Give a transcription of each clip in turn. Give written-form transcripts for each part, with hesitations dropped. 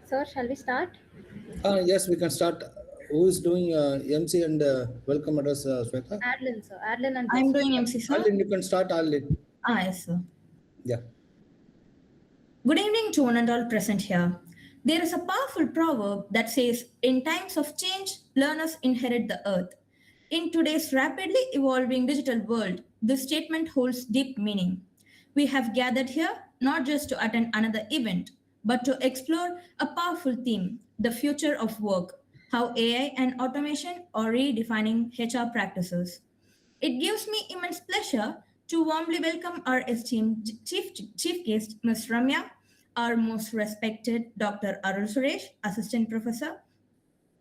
Sir, shall we start? Yes, we can start. Who is doing MC and welcome address, Sweta? Adlin, sir. Adlin and I'm Jess. doing MC, sir. Alin, you can start, Alin. Yes, sir. Yeah. Good evening to one and all present here. There is a powerful proverb that says, in times of change, learners inherit the earth. In today's rapidly evolving digital world, this statement holds deep meaning. We have gathered here not just to attend another event, but to explore a powerful theme, the future of work, how AI and automation are redefining HR practices. It gives me immense pleasure to warmly welcome our esteemed chief guest, Ms. Ramya, our most respected Dr. Arul Suresh, Assistant Professor,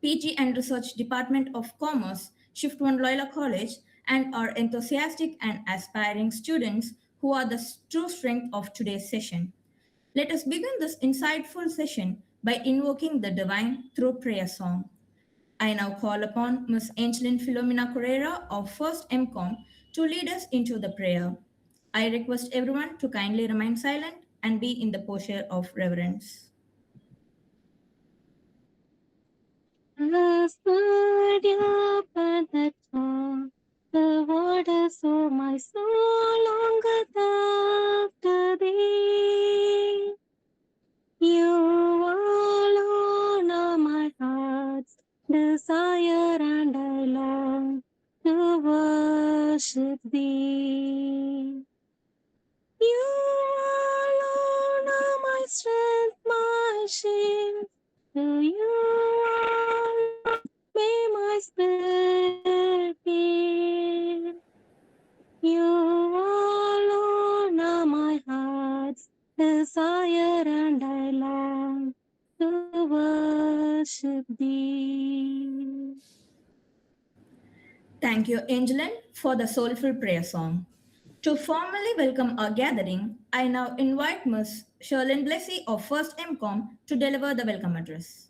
PG and Research Department of Commerce, Shift 1 Loyola College, and our enthusiastic and aspiring students who are the true strength of today's session. Let us begin this insightful session by invoking the divine through prayer song. I now call upon Ms. Angeline Philomena Correa of First MCOM to lead us into the prayer. I request everyone to kindly remain silent and be in the posture of reverence. As the deer panteth for the waters, so my soul longeth after thee. You alone are my heart's desire, and I long to worship thee. You alone are my strength, my shield. To you alone may my spirit yield. You alone are my heart's desire, and I long to worship thee. Thank you, Angeline, for the soulful prayer song. To formally welcome our gathering, I now invite Ms. Sherlyn Blessy of First MCOM to deliver the welcome address.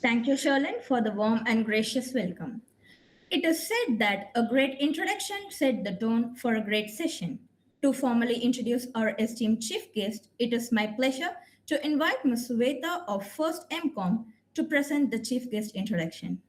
Thank you, Sherlyn, for the warm and gracious welcome. It is said that a great introduction set the tone for a great session. To formally introduce our esteemed chief guest, it is my pleasure to invite Ms. Sweta of First MCOM to present the chief guest introduction.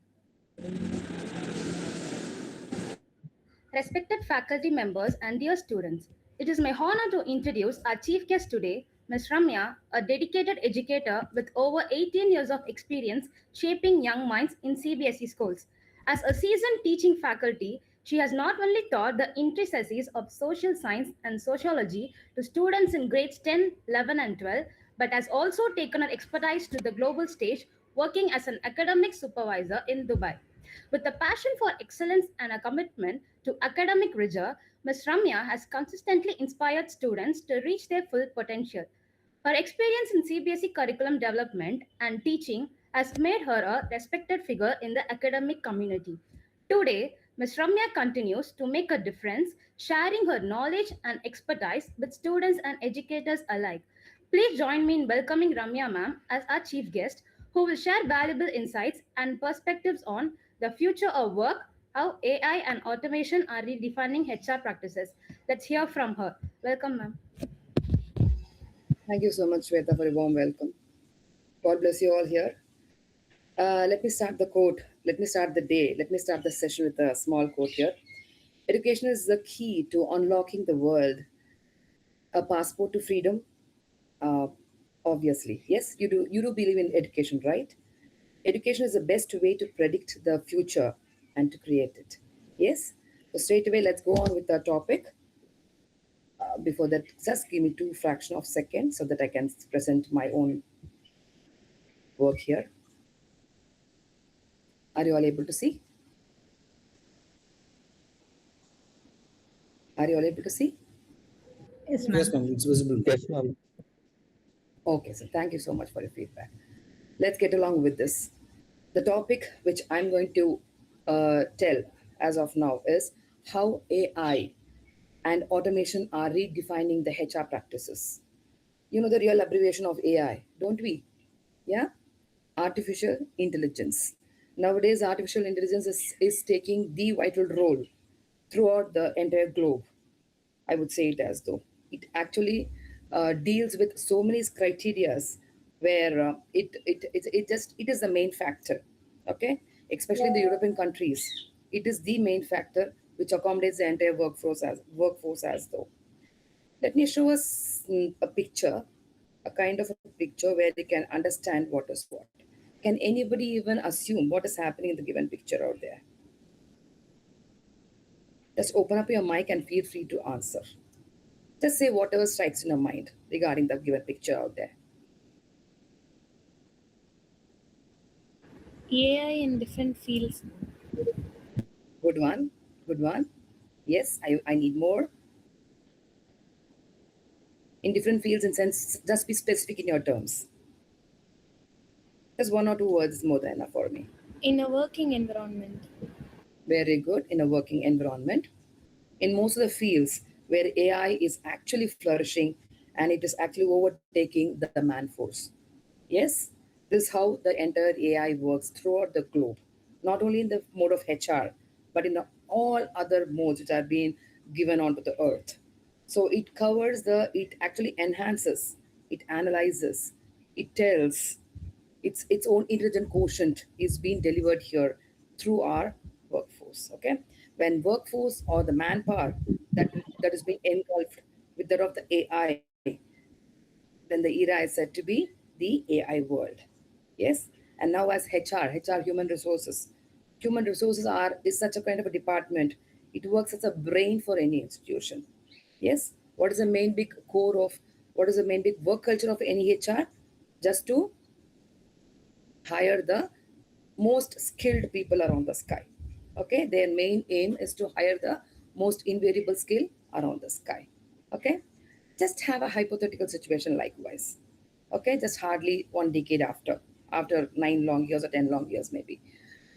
Respected faculty members and dear students, it is my honor to introduce our chief guest today, Ms. Ramya, a dedicated educator with over 18 years of experience shaping young minds in CBSE schools. As a seasoned teaching faculty, she has not only taught the intricacies of social science and sociology to students in grades 10, 11, and 12, but has also taken her expertise to the global stage, working as an academic supervisor in Dubai. With a passion for excellence and a commitment to academic rigor, Ms. Ramya has consistently inspired students to reach their full potential. Her experience in CBSE curriculum development and teaching has made her a respected figure in the academic community. Today, Ms. Ramya continues to make a difference, sharing her knowledge and expertise with students and educators alike. Please join me in welcoming Ramya ma'am as our chief guest, who will share valuable insights and perspectives on the future of work, how AI and automation are redefining HR practices. Let's hear from her. Welcome, ma'am. Thank you so much, Shweta, for a warm welcome. God bless you all here. Let me start the quote. Let me start the day. Let me start the session with a small quote here. Education is the key to unlocking the world, a passport to freedom. Uh, Obviously, yes, you do. You do believe in education, right? Education is the best way to predict the future and to create it. Yes. So straight away, let's go on with the topic. Before that, just give me two fraction of seconds so that I can present my own work here. Are you all able to see? Are you all able to see? Yes, ma'am. Yes, ma'am, it's visible. Yes, ma'am. Okay, so thank you so much for your feedback. Let's get along with this. The topic which I'm going to tell as of now is how AI and automation are redefining the HR practices. You know the real abbreviation of AI, don't we? Yeah? Artificial intelligence. Nowadays, artificial intelligence is taking the vital role throughout the entire globe. I would say it as though it actually deals with so many criterias where it is the main factor. Okay, especially in the European countries, it is the main factor which accommodates the entire workforce as though. Let me show us a picture, a kind of a picture where they can understand what is what. Can anybody even assume what is happening in the given picture out there? Just open up your mic and feel free to answer. Just say whatever strikes in your mind regarding the given picture out there. AI in different fields. Good one. Good one. Yes, I need more. In different fields and sense, just be specific in your terms. Just one or two words is more than enough for me. In a working environment. Very good. In a working environment. In most of the fields where AI is actually flourishing and it is actually overtaking the man force. Yes, this is how the entire AI works throughout the globe, not only in the mode of HR, but in all other modes which are being given onto the earth. So it actually enhances, it analyzes, it tells, its own intelligent quotient is being delivered here through our workforce. Okay, when workforce or the manpower that is being engulfed with that of the AI, then the era is said to be the AI world. Yes, and now as HR, human resources are is such a kind of a department. It works as a brain for any institution. Yes, what is the main big core of what is the main big work culture of any HR? Just to hire the most skilled people around the sky. Okay, their main aim is to hire the most invariable skill around the sky. Okay, just have a hypothetical situation likewise. Okay, just hardly 1 decade after 9 long years or 10 long years maybe,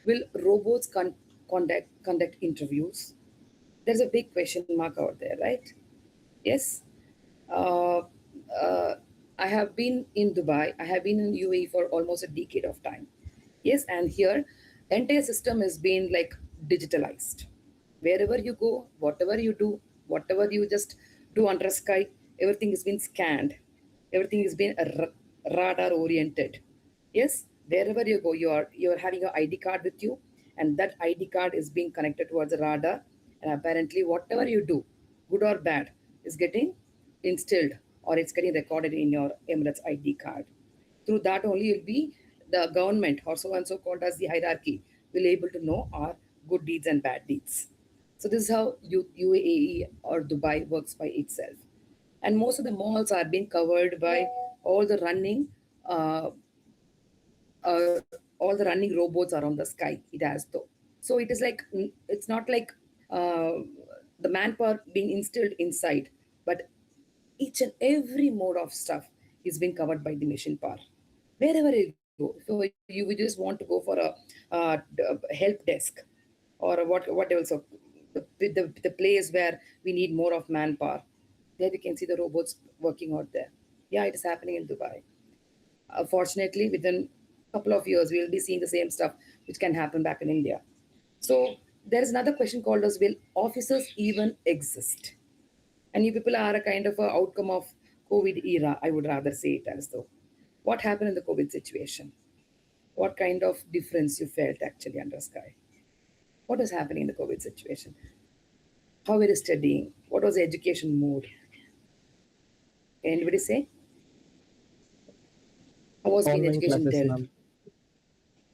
will robots conduct interviews? There's a big question mark out there, right? Yes. Uh, uh, I have been in Dubai. I have been in UAE for almost a decade of time. Yes, and here, entire system is being like digitalized. Wherever you go, whatever you do, whatever you just do under sky, everything is being scanned. Everything is being radar oriented. Yes, wherever you go, you are having your ID card with you, and that ID card is being connected towards the radar. And apparently, whatever you do, good or bad, is getting instilled or it's getting recorded in your Emirates ID card. Through that only you'll be the government or so and so called as the hierarchy will able to know our good deeds and bad deeds. So this is how UAE or Dubai works by itself. And most of the malls are being covered by all the running uh, all the running robots around the sky. It has though. So it is like it's not like uh, the manpower being instilled inside, but each and every mode of stuff is being covered by the machine power. Wherever you go, so you just want to go for a help desk or whatever, so the place where we need more of manpower, there we can see the robots working out there. Yeah, it is happening in Dubai. Fortunately, within a couple of years, we'll be seeing the same stuff which can happen back in India. So there is another question called as, will officers even exist? And you people are a kind of a outcome of COVID era, I would rather say it as though. What happened in the COVID situation? What kind of difference you felt actually under sky? What was happening in the COVID situation? How were you studying? What was the education mode? Can anybody say? How was being Online education classes, dealt? ma'am.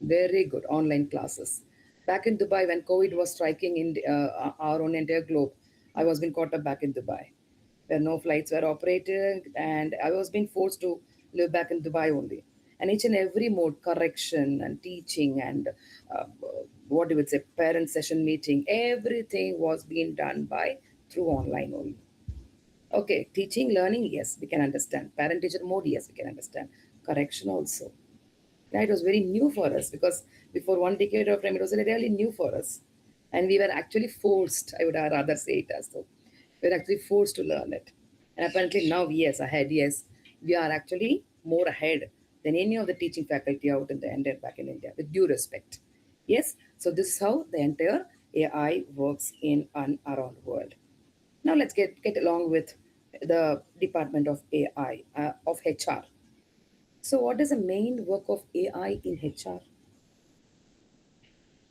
Very good. Online classes. Back in Dubai, when COVID was striking in our own entire globe, I was being caught up back in Dubai, where no flights were operated, and I was being forced to live back in Dubai only. And each and every mode, correction and teaching and what you would say, parent session meeting, everything was being done by through online only. Okay, teaching, learning, yes, we can understand. Parent teacher mode, yes, we can understand. Correction also. Yeah, it was very new for us because before 1 decade of time, it was really new for us. And we were actually forced, I would rather say it as though, we were actually forced to learn it. And apparently now, yes, ahead, yes, we are actually more ahead than any of the teaching faculty out in the entire back in India, with due respect. Yes, so this is how the entire AI works in and around the world. Now let's get along with the Department of AI, of HR. So what is the main work of AI in HR?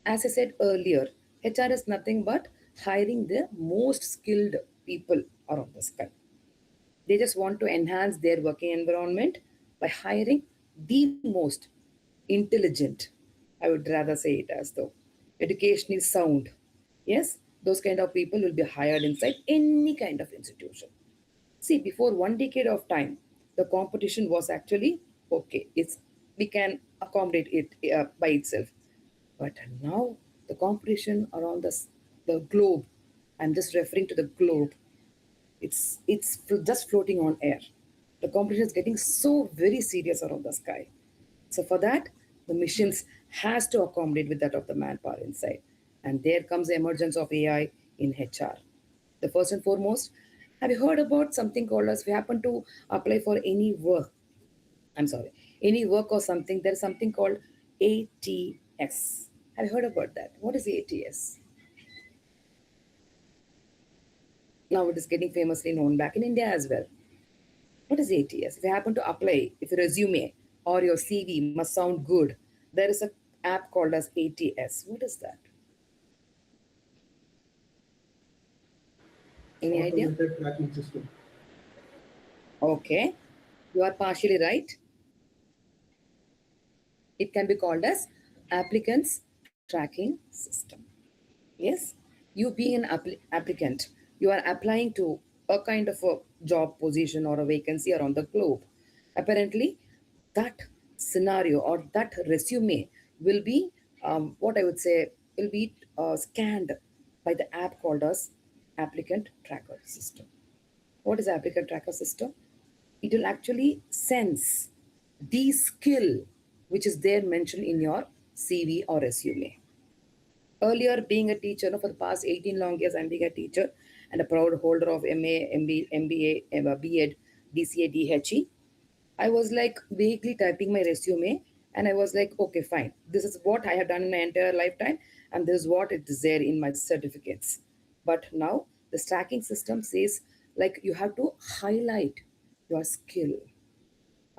As I said earlier, HR is nothing but hiring the most skilled people around the sky. They just want to enhance their working environment by hiring the most intelligent, I would rather say it as though, educationally sound. Yes, those kind of people will be hired inside any kind of institution. See, before 1 decade of time, the competition was actually okay. We can accommodate it by itself. But now the competition around the globe, I'm just referring to the globe. It's just floating on air. The competition is getting so very serious around the sky. So for that, the missions has to accommodate with that of the manpower inside. And there comes the emergence of AI in HR. The first and foremost, have you heard about something called as, if you happen to apply for any work, I'm sorry, any work or something, there's something called ATS. Have you heard about that? What is ATS? Now it is getting famously known back in India as well. What is ATS? If you happen to apply, if your resume or your CV must sound good, there is an app called as ATS. What is that? Any idea? Automated tracking system. Okay, you are partially right. It can be called as applicants tracking system. Yes, you being an applicant, you are applying to a kind of a job position or a vacancy around the globe. Apparently, that scenario or that resume will be, what I would say, will be scanned by the app called as applicant tracker system. What is applicant tracker system? It will actually sense the skill which is there mentioned in your CV or resume. Earlier, being a teacher, for the past 18 long years, I'm being a teacher and a proud holder of MA, MBA, BEd, DCA, DHE. I was like vaguely typing my resume and I was like, okay, fine. This is what I have done in my entire lifetime and this is what it is there in my certificates. But now the stacking system says like you have to highlight your skill.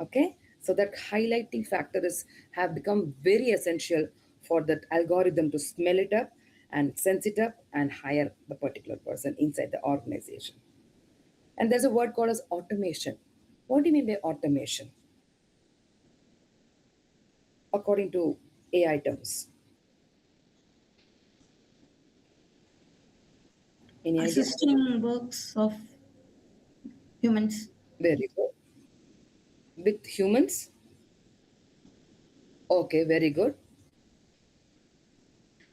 Okay, so that highlighting factor is have become very essential for that algorithm to smell it up and sense it up and hire the particular person inside the organization. And there's a word called as automation. What do you mean by automation according to AI terms? Any idea? Assisting works of humans. Very good. With humans? Okay, very good.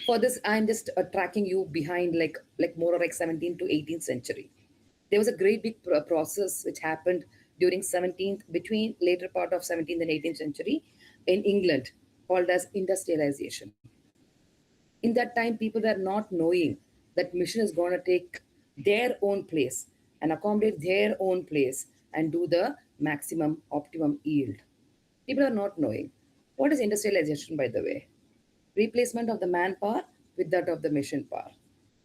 For this, I'm just tracking you behind like more or like 17th to 18th century. There was a great big process which happened during 17th, between later part of 17th and 18th century in England, called as industrialization. In that time, people were not knowing that mission is going to take their own place and accommodate their own place and do the maximum optimum yield. People are not knowing. What is industrialization, by the way? Replacement of the manpower with that of the machine power.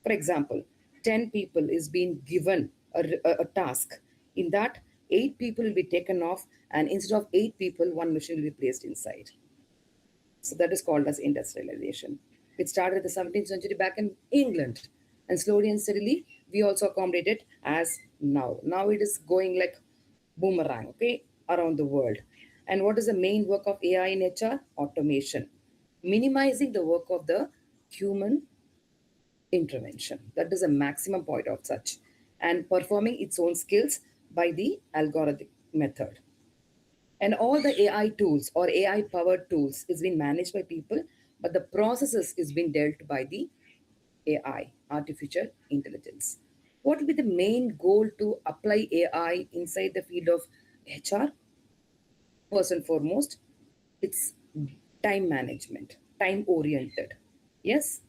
For example, 10 people is being given a task. In that, 8 people will be taken off, and instead of 8 people, one machine will be placed inside. So that is called as industrialization. It started in the 17th century back in England, and slowly and steadily, we also accommodate it as now. Now it is going like boomerang, okay, around the world. And what is the main work of AI in HR? Automation, minimizing the work of the human intervention. That is a maximum point of such, and performing its own skills by the algorithmic method. And all the AI tools or AI powered tools is being managed by people, but the processes is being dealt by the AI, artificial intelligence. What will be the main goal to apply AI inside the field of HR? First and foremost, it's time management, time oriented. Yes,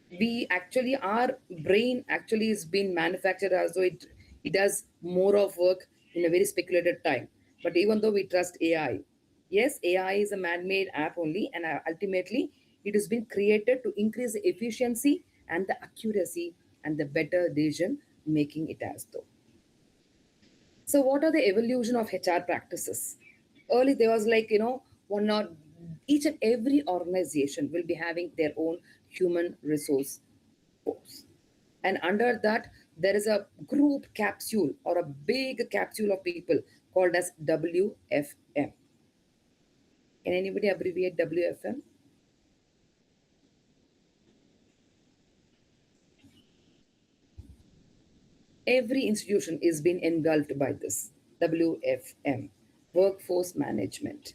we actually, our brain actually is being manufactured as though it does more of work in a very speculated time. But even though we trust AI, yes, AI is a man-made app only, and ultimately it has been created to increase the efficiency and the accuracy and the better decision making it as though. So, what are the evolution of HR practices? Early, there was like, one or each and every organization will be having their own human resource force. And under that, there is a group capsule or a big capsule of people called as WFM. Can anybody abbreviate WFM? Every institution is being engulfed by this WFM, workforce management.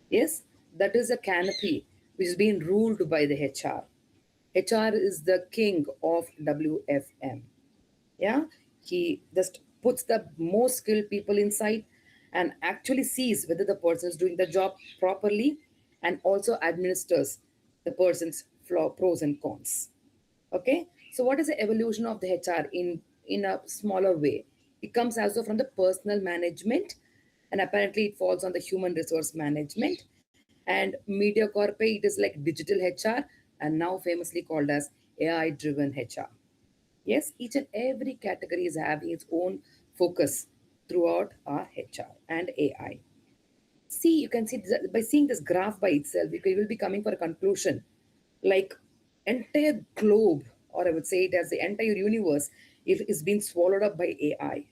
Yes, that is a canopy which is being ruled by the HR. HR is the king of WFM. Yeah, he just puts the most skilled people inside and actually sees whether the person is doing the job properly, and also administers the person's pros and cons. Okay, so what is the evolution of the HR in a smaller way? It comes also from the personal management, and apparently it falls on the human resource management. And media corporate, it is like digital HR, and now famously called as AI driven HR. Yes, each and every category is having its own focus throughout our HR and AI. See, you can see by seeing this graph by itself, we will be coming for a conclusion. Like entire globe, or I would say it as the entire universe, is being swallowed up by AI.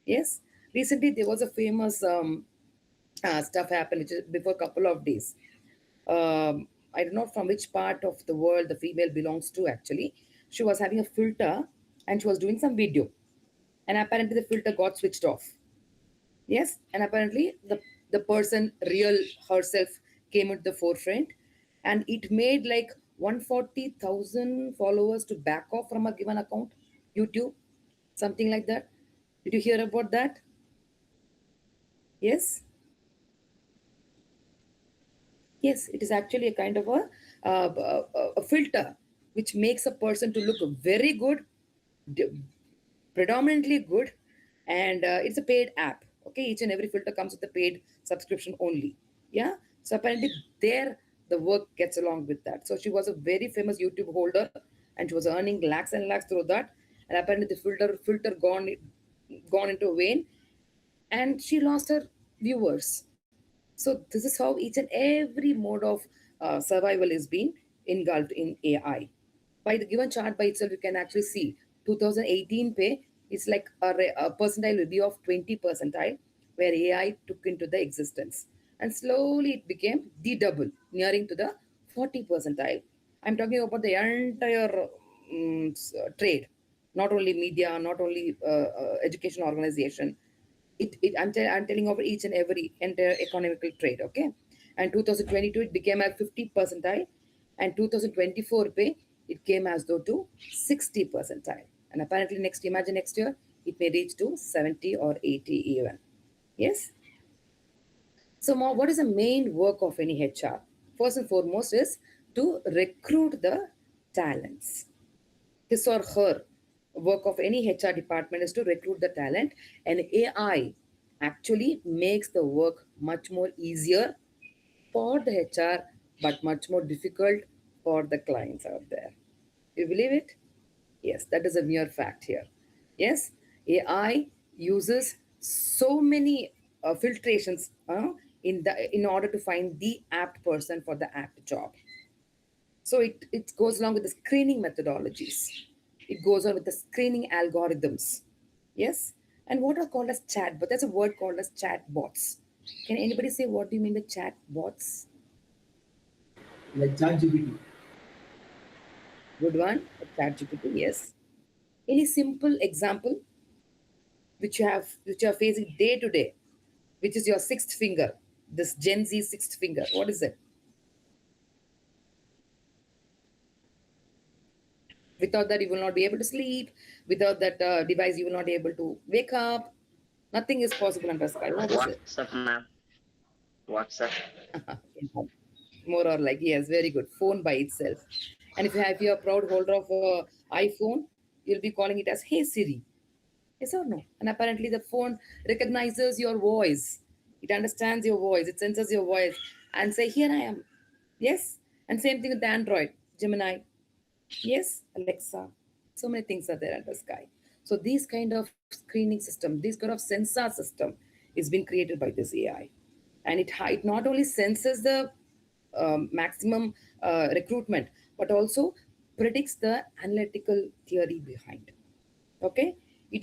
Yes, recently there was a famous stuff happened before a couple of days. I don't know from which part of the world the female belongs to actually. She was having a filter and she was doing some video. And apparently the filter got switched off. Yes, and apparently the person, real herself, came at the forefront, and it made like 140,000 followers to back off from a given account, YouTube, something like that. Did you hear about that? Yes? Yes, it is actually a kind of a filter which makes a person to look very good, d- predominantly good, and it's a paid app. Okay, each and every filter comes with a paid subscription only. Yeah, so apparently there the work gets along with that. So she was a very famous YouTube holder, and she was earning lakhs and lakhs through that. And apparently the filter gone into a vein, and she lost her viewers. So this is how each and every mode of survival is being engulfed in AI. By the given chart by itself, you can actually see 2018 pay is like a percentile will be of 20 percentile, where AI took into the existence. And slowly it became the double, nearing to the 40 percentile. I'm talking about the entire trade, not only media, not only education organization, I'm telling over each and every entire economical trade, okay? And 2022, it became at 50 percentile, and 2024 pay, it came as though to 60 percentile. And apparently, imagine next year, it may reach to 70 or 80 even. Yes. So, what is the main work of any HR? First and foremost is to recruit the talents. His or her work of any HR department is to recruit the talent, and AI actually makes the work much more easier for the HR, but much more difficult for the clients out there. You believe it? Yes, that is a mere fact here. Yes, AI uses so many filtrations in order to find the apt person for the apt job. So it goes along with the screening methodologies. It goes on with the screening algorithms. Yes, and what are called as chatbots? There's a word called as chatbots. Can anybody say what do you mean by chatbots? like ChatGPT. Good one. ChatGPT. Yes. Any simple example which you are facing day to day, which is your sixth finger, this Gen Z sixth finger. What is it? Without that, you will not be able to sleep. Without that device, you will not be able to wake up. Nothing is possible under sky. What is it? WhatsApp, ma'am. WhatsApp. More or like, yes, very good. Phone by itself. And if you're a proud holder of a iPhone, you'll be calling it as Hey Siri. Yes or no? And apparently the phone recognizes your voice. It understands your voice. It senses your voice and say, here I am. Yes. And same thing with the Android, Gemini. Yes, Alexa. So many things are there under sky. So these kind of screening system, this kind of sensor system is being created by this AI. And it not only senses the maximum recruitment, but also predicts the analytical theory behind. Okay, it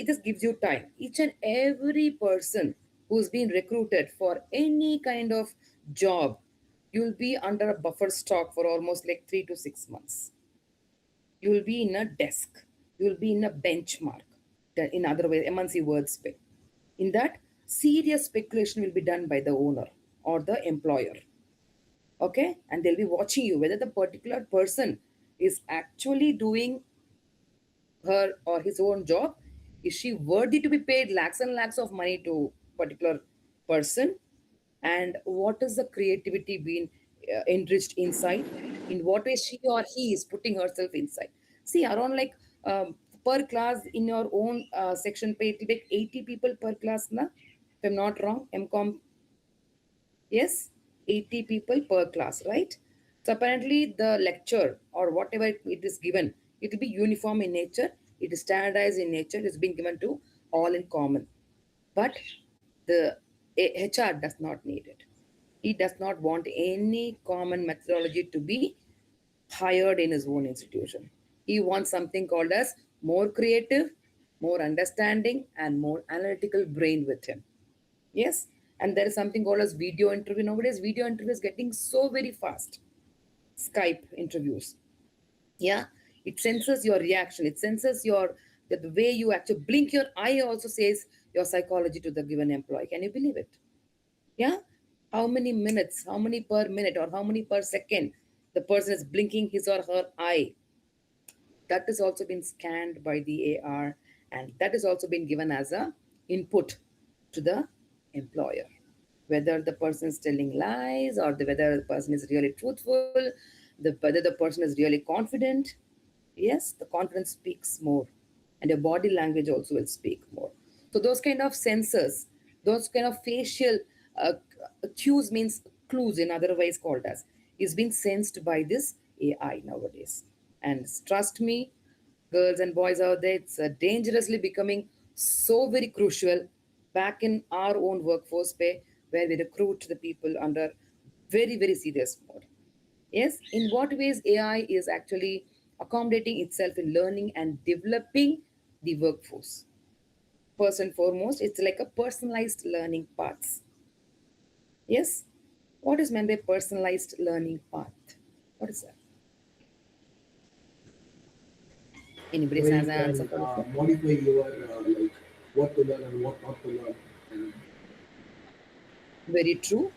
just gives you time. Each and every person who's been recruited for any kind of job, you'll be under a buffer stock for almost like 3 to 6 months. You will be in a desk, you will be in a benchmark, in other way MNC words spec. In that, serious speculation will be done by the owner or the employer. Okay, and they'll be watching you whether the particular person is actually doing her or his own job. Is she worthy to be paid lakhs and lakhs of money to particular person? And what is the creativity being enriched inside? In what way she or he is putting herself inside? See, around like per class in your own section pay, it will take 80 people per class, na? If I'm not wrong, MCOM. Yes, 80 people per class, right? So apparently the lecture or whatever it is given, it will be uniform in nature, it is standardized in nature, it is being given to all in common. But the HR does not need it. He does not want any common methodology to be hired in his own institution. He wants something called as more creative, more understanding, and more analytical brain with him. Yes. And there is something called as video interview. Nowadays, video interview is getting so very fast. Skype interviews. Yeah. It senses your reaction. It senses the way you actually blink your eye also says your psychology to the given employee. Can you believe it? Yeah. How many minutes, how many per minute, or how many per second the person is blinking his or her eye. That has also been scanned by the AR, and that has also been given as a input to the employer, whether the person is telling lies or whether the person is really truthful, whether the person is really confident. Yes, the confidence speaks more, and your body language also will speak more. So those kind of sensors, those kind of facial uh, cues, means clues in other ways called as, is being sensed by this AI nowadays. And trust me, girls and boys out there, it's dangerously becoming so very crucial back in our own workforce pay, where we recruit the people under very, very serious mode. Yes, in what ways AI is actually accommodating itself in learning and developing the workforce? First and foremost, it's like a personalized learning paths. Yes, what is meant by personalized learning path? What is that? Anybody Where has you an answer can for it? modify your like what to learn and what not to learn. And Very true.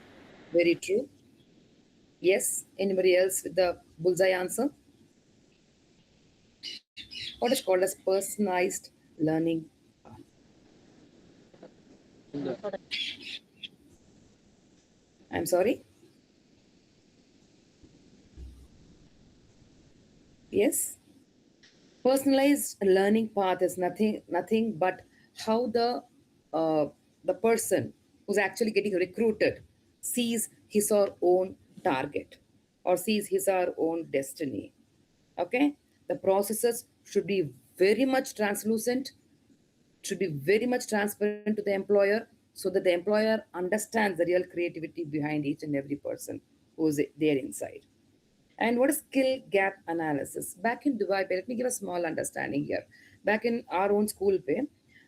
Very true. Yes. Anybody else with the bullseye answer? What is called as personalized learning path? I'm sorry. Yes. Personalized learning path is nothing but how uh, the person who's actually getting recruited sees his or own target or sees his or own destiny. Okay, the processes should be very much translucent, should be very much transparent to the employer, so that the employer understands the real creativity behind each and every person who's there inside. And what is skill gap analysis? Back in Dubai, let me give a small understanding here. Back in our own school pay,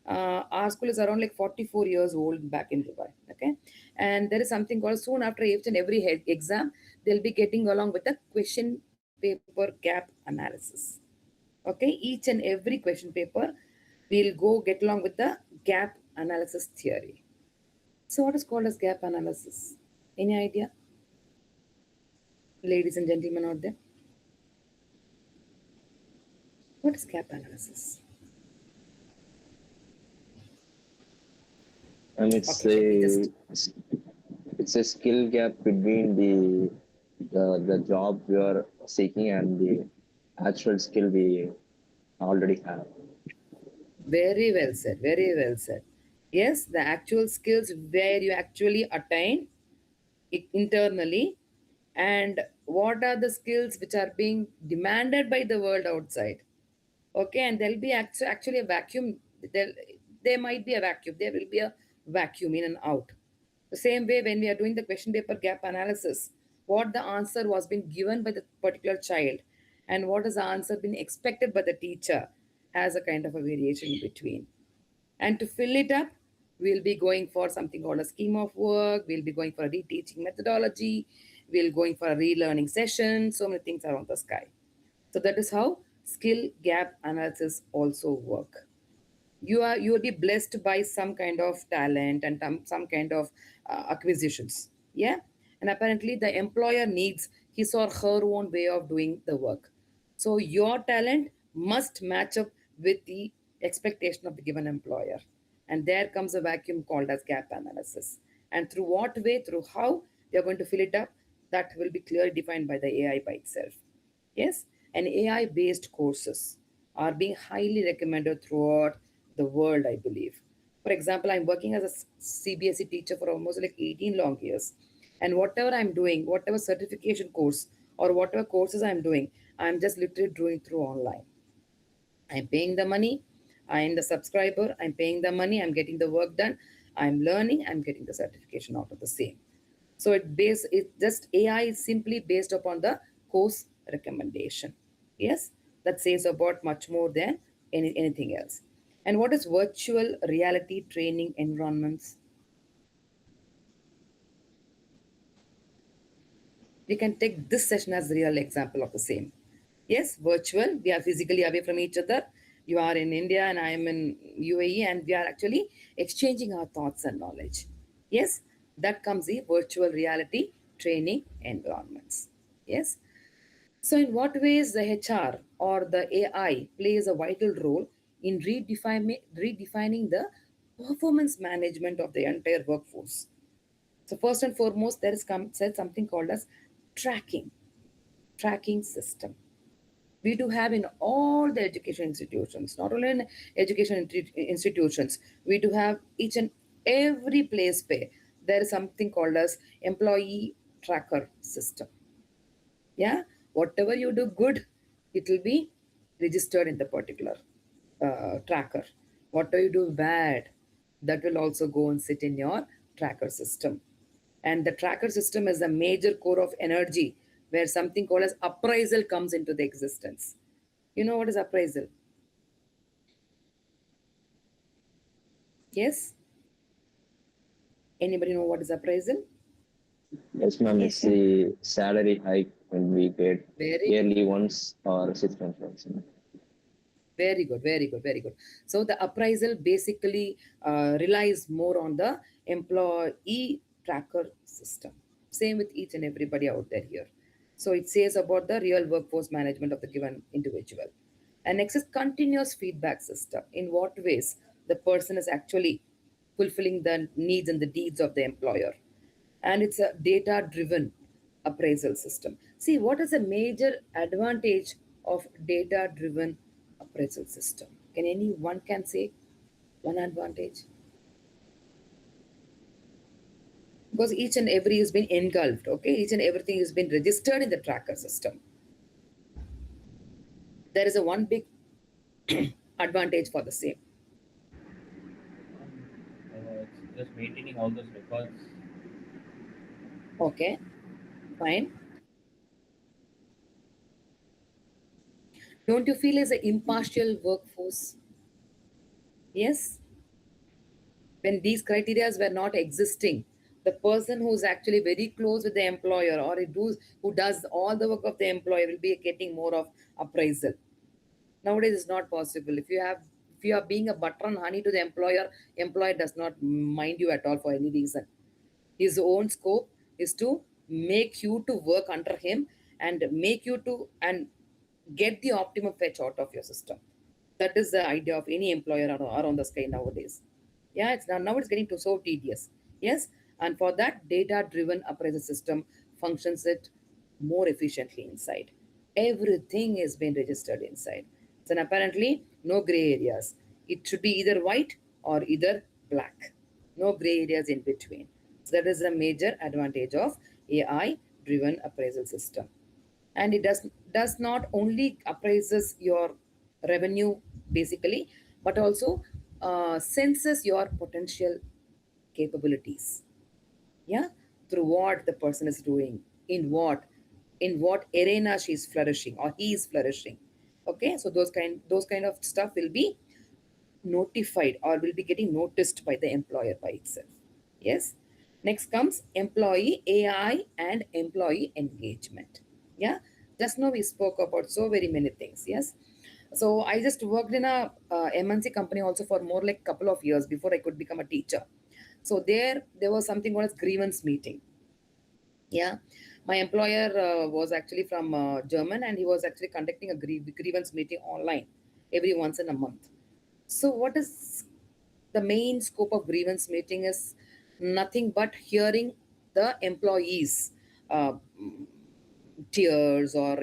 our school is around like 44 years old back in Dubai. Okay. And there is something called soon after each and every exam, they'll be getting along with the question paper gap analysis. Okay. Each and every question paper, we'll go get along with the gap analysis theory. So, what is called as gap analysis? Any idea? Ladies and gentlemen out there, what is gap analysis? And it's Okay, let me just. it's a skill gap between the job we are seeking and the actual skill we already have. Very well said. Very well said. Yes, the actual skills where you actually attain internally, and what are the skills which are being demanded by the world outside. Okay, and there'll be actually a vacuum. There, there might be a vacuum. There will be a vacuum in and out. The same way, when we are doing the question paper gap analysis, what the answer was being given by the particular child and what is the answer being expected by the teacher has a kind of a variation in between. And to fill it up, we'll be going for something called a scheme of work, we'll be going for a reteaching methodology, we'll going for a relearning session. So many things are on the sky. So that is how skill gap analysis also work. You will be blessed by some kind of talent and some kind of acquisitions. Yeah. And apparently the employer needs his or her own way of doing the work. So your talent must match up with the expectation of the given employer. And there comes a vacuum called as gap analysis. And through what way, through how they are going to fill it up, that will be clearly defined by the AI by itself. Yes, and AI based courses are being highly recommended throughout the world, I believe. For example, I'm working as a CBSE teacher for almost like 18 long years. And whatever I'm doing, whatever certification course or whatever courses I'm doing, I'm just literally doing through online. I'm paying the money, I'm the subscriber, I'm paying the money, I'm getting the work done, I'm learning, I'm getting the certification out of the same. So it just AI is simply based upon the course recommendation. Yes, that says about much more than anything else. And what is virtual reality training environments? We can take this session as a real example of the same. Yes, virtual, we are physically away from each other. You are in India and I am in UAE, and we are actually exchanging our thoughts and knowledge. Yes, that comes the virtual reality training environments. Yes. So, in what ways the HR or the AI plays a vital role in redefining the performance management of the entire workforce? So, first and foremost, there is said something called as tracking, tracking system. We do have in all the education institutions, not only in education institutions, we do have each and every place where there is something called as employee tracker system. Yeah, whatever you do good, it will be registered in the particular tracker. Whatever you do bad, that will also go and sit in your tracker system. And the tracker system is a major core of energy where something called as appraisal comes into the existence. You know what is appraisal? Yes? Anybody know what is appraisal? Yes, ma'am. It's the salary hike when we get Very yearly once or 6 months once. Very good, very good, very good. So the appraisal basically relies more on the employee tracker system. Same with each and everybody out there here. So it says about the real workforce management of the given individual. And next is continuous feedback system. In what ways the person is actually fulfilling the needs and the deeds of the employer. And it's a data driven appraisal system. See, what is a major advantage of data driven appraisal system? Can anyone can say one advantage? Because each and every has been engulfed, okay? Each and everything has been registered in the tracker system. There is a one big advantage for the same. It's just maintaining all those records. Okay, fine. Don't you feel as an impartial workforce? Yes. When these criteria were not existing, the person who's actually very close with the employer or who does all the work of the employer will be getting more of appraisal. Nowadays it's not possible. If you are being a butter and honey to the employer does not mind you at all for any reason. His own scope is to make you to work under him and make you to and get the optimum fetch out of your system. That is the idea of any employer around the sky nowadays. Yeah, now it's getting to so tedious. Yes, and for that, data-driven appraisal system functions it more efficiently inside. Everything is being registered inside. So apparently, no gray areas. It should be either white or either black. No gray areas in between. So that is a major advantage of AI-driven appraisal system. And it does not only appraises your revenue basically, but also senses your potential capabilities. Yeah, through what the person is doing, in what arena she's flourishing or he is flourishing. Okay, so those kind of stuff will be notified or will be getting noticed by the employer by itself. Yes. Next comes employee AI and employee engagement. Yeah. Just now we spoke about so very many things. Yes. So I just worked in a MNC company also for more like couple of years before I could become a teacher. So there was something called as grievance meeting. Yeah, my employer was actually from German, and he was actually conducting a grievance meeting online every once in a month. So what is the main scope of grievance meeting is nothing but hearing the employees uh, tears or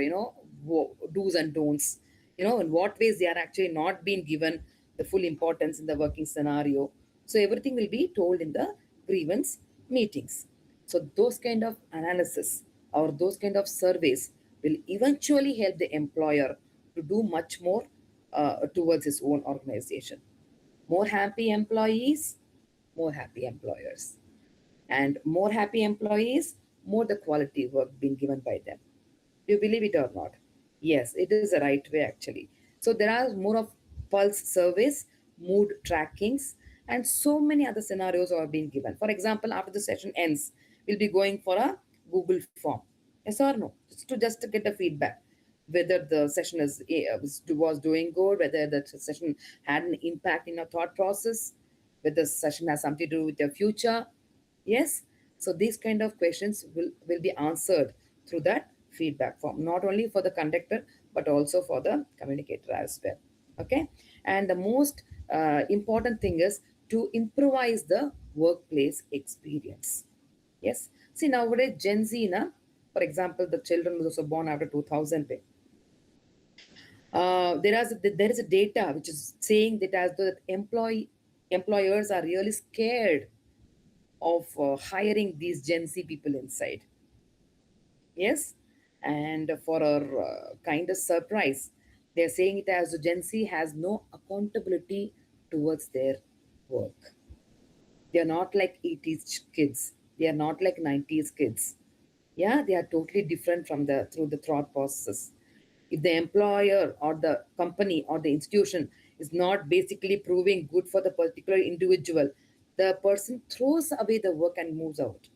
do's and don'ts, in what ways they are actually not being given the full importance in the working scenario. So everything will be told in the grievance meetings. So those kind of analysis or those kind of surveys will eventually help the employer to do much more towards his own organization. More happy employees, more happy employers. And more happy employees, more the quality work being given by them. Do you believe it or not? Yes, it is the right way actually. So there are more of pulse surveys, mood trackings, and so many other scenarios are being given. For example, after the session ends, we'll be going for a Google form. Yes or no? Just to get the feedback whether the session was doing good, whether the session had an impact in your thought process, whether the session has something to do with your future. Yes. So these kind of questions will be answered through that feedback form, not only for the conductor, but also for the communicator as well. Okay. And the most important thing is to improvise the workplace experience. Yes. See, nowadays, Gen Z, for example, the children who are born after 2000, there is a data which is saying that as the employers are really scared of hiring these Gen Z people inside. Yes, and for our kind of surprise, they're saying it as the Gen Z has no accountability towards their work. They are not like 80s kids. They are not like 90s kids. Yeah, they are totally different from the through the thought process. If the employer or the company or the institution is not basically proving good for the particular individual, the person throws away the work and moves out.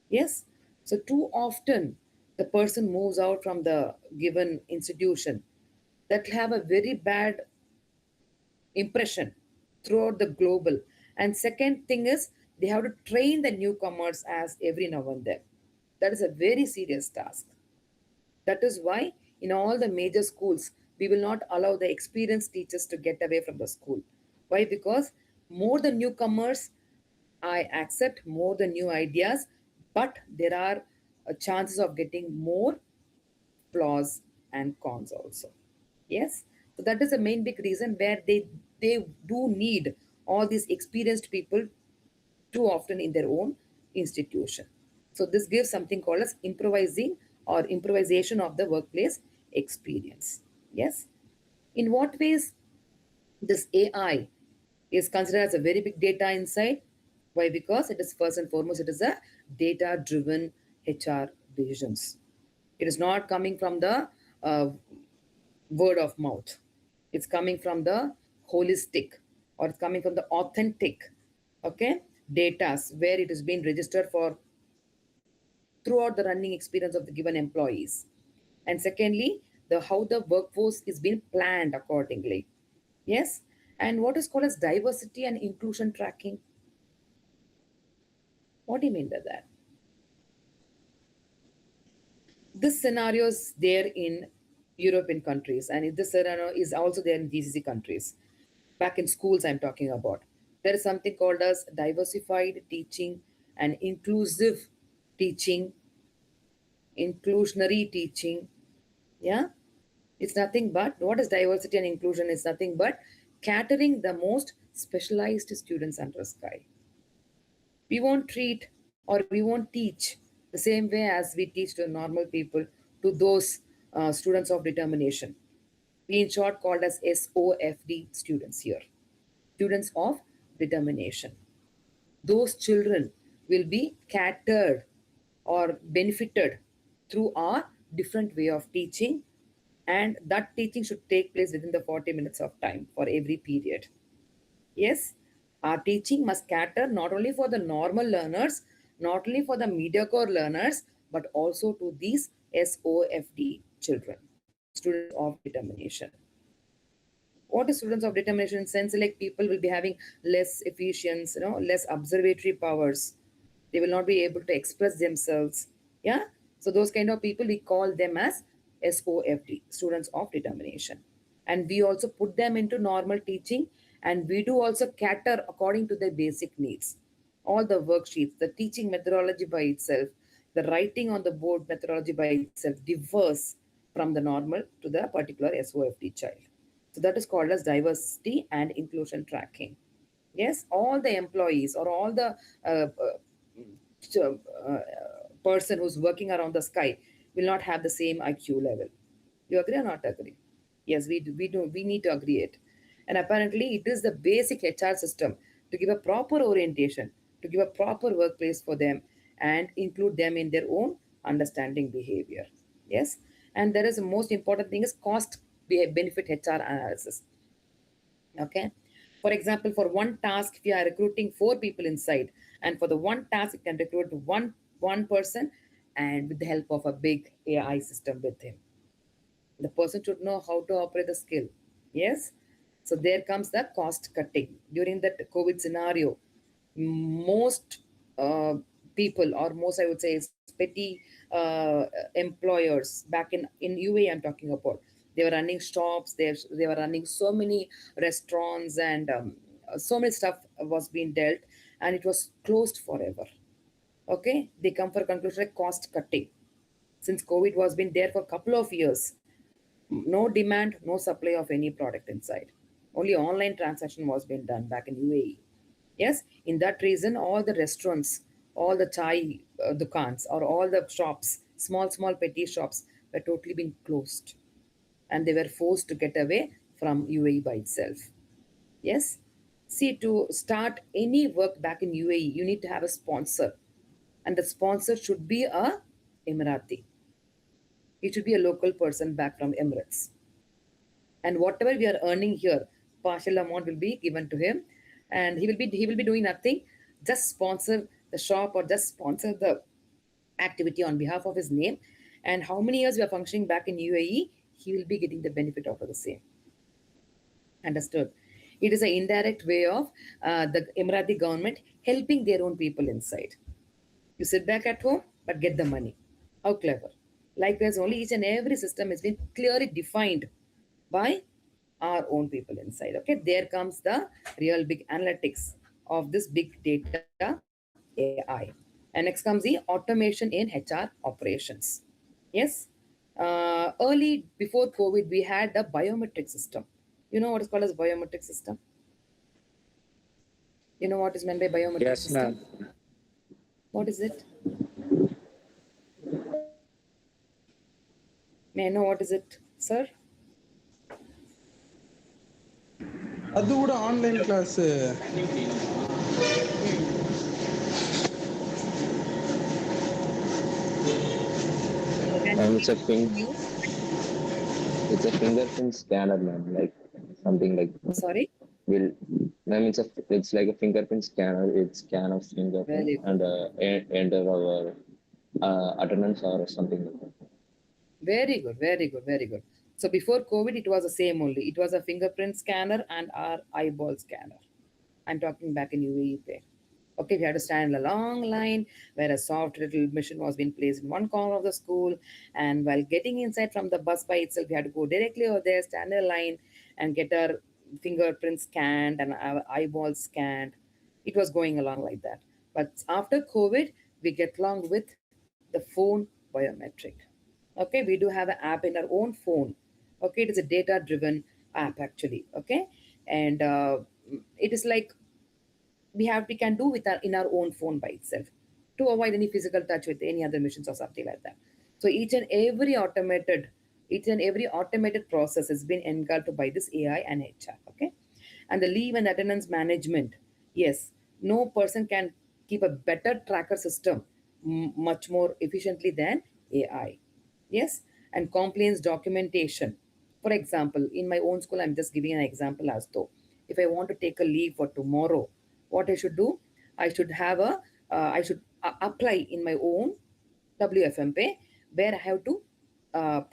Yes. So too often the person moves out from the given institution that have a very bad impression throughout the global. And second thing is they have to train the newcomers as every now and then. That is a very serious task. That is why in all the major schools, we will not allow the experienced teachers to get away from the school. Why? Because More the newcomers, I accept more the new ideas, but there are chances of getting more flaws and cons also. Yes, so that is the main big reason where they do need all these experienced people too often in their own institution. So this gives something called as improvising or improvisation of the workplace experience. Yes. In what ways this AI is considered as a very big data insight? Why? Because it is first and foremost, it is a data-driven HR decisions. It is not coming from the word of mouth. It's coming from the holistic, or it's coming from the authentic, okay, data where it has been registered for throughout the running experience of the given employees. And secondly, the how the workforce is being planned accordingly. Yes. And what is called as diversity and inclusion tracking. What do you mean by that? This scenario is there in European countries, and this scenario is also there in GCC countries. Back in schools, I'm talking about. There is something called as diversified teaching and inclusive teaching, inclusionary teaching. Yeah, it's nothing but what is diversity and inclusion is nothing but catering the most specialized students under sky. We won't treat or we won't teach the same way as we teach to normal people to those students of determination. We in short called as SOFD students here, students of determination. Those children will be catered or benefited through our different way of teaching, and that teaching should take place within the 40 minutes of time for every period. Yes, our teaching must cater not only for the normal learners, not only for the mediocre learners, but also to these SOFD children, students of determination. What is students of determination? In sense, like people will be having less efficiency, less observatory powers. They will not be able to express themselves. Yeah. So those kind of people, we call them as SOFD, students of determination. And we also put them into normal teaching, and we do also cater according to their basic needs. All the worksheets, the teaching methodology by itself, the writing on the board methodology by itself differs from the normal to the particular SOFD child. So that is called as diversity and inclusion tracking. Yes, all the employees or all the person who's working around the sky will not have the same IQ level. You agree or not agree? Yes, we do. We need to agree it. And apparently, it is the basic HR system to give a proper orientation, to give a proper workplace for them, and include them in their own understanding behavior. Yes, and there is the most important thing is cost benefit HR analysis. Okay. For example, for one task, if you are recruiting 4 people inside, and for the one task, you can recruit one person, and with the help of a big AI system with him. The person should know how to operate the skill. Yes. So there comes the cost cutting. During that COVID scenario, most people, or most I would say is petty employers back in UAE, I'm talking about. They were running shops, they were running so many restaurants, and so many stuff was being dealt, and it was closed forever. Okay, they come for conclusion like cost cutting. Since COVID was been there for a couple of years, no demand, no supply of any product inside. Only online transaction was being done back in UAE. Yes, in that reason, all the restaurants, all the chai dukans, or all the shops, small petty shops, were totally being closed, and they were forced to get away from UAE by itself. Yes, see, to start any work back in UAE, you need to have a sponsor, and the sponsor should be a Emirati. It should be a local person back from Emirates. And whatever we are earning here, partial amount will be given to him, and he will be doing nothing, just sponsor the shop or just sponsor the activity on behalf of his name. And how many years we are functioning back in UAE, he will be getting the benefit of the same. Understood? It is an indirect way of the Emirati government helping their own people inside. You sit back at home, but get the money. How clever. Likewise, only each and every system has been clearly defined by our own people inside. Okay, there comes the real big analytics of this big data AI. And next comes the automation in HR operations. Yes, early before COVID, we had the biometric system. You know what is called as biometric system? You know what is meant by biometric Yes, system? ma'am. What is it? May I know what is it, sir? ಅದು ಕೂಡ online class Can you And please continue? it's a fingerprint scanner, ma'am. Like something like Sorry. will, ma'am. It's like a fingerprint scanner. It scans fingerprint Very good. and enter our attendance or something like that. Very good. Very good. Very good. So before COVID, it was the same only. It was a fingerprint scanner and our eyeball scanner. I'm talking back in UAE there. Okay, we had to stand in a long line where a soft little machine was being placed in one corner of the school. And while getting inside from the bus by itself, we had to go directly over there, stand in a line, and get our fingerprints scanned and our eyeballs scanned. It was going along like that. But after COVID, we get along with the phone biometric. Okay, we do have an app in our own phone. Okay, it is a data driven app actually. Okay, and it is like we can do with our in our own phone by itself to avoid any physical touch with any other machines or something like that. So each and every automated process has been engulfed by this AI and HR. Okay, and the leave and attendance management. Yes, no person can keep a better tracker system much more efficiently than AI. Yes, and compliance documentation. For example, in my own school, I'm just giving an example as though if I want to take a leave for tomorrow, what I should do, I should have a, I should apply in my own WFMPay where I have to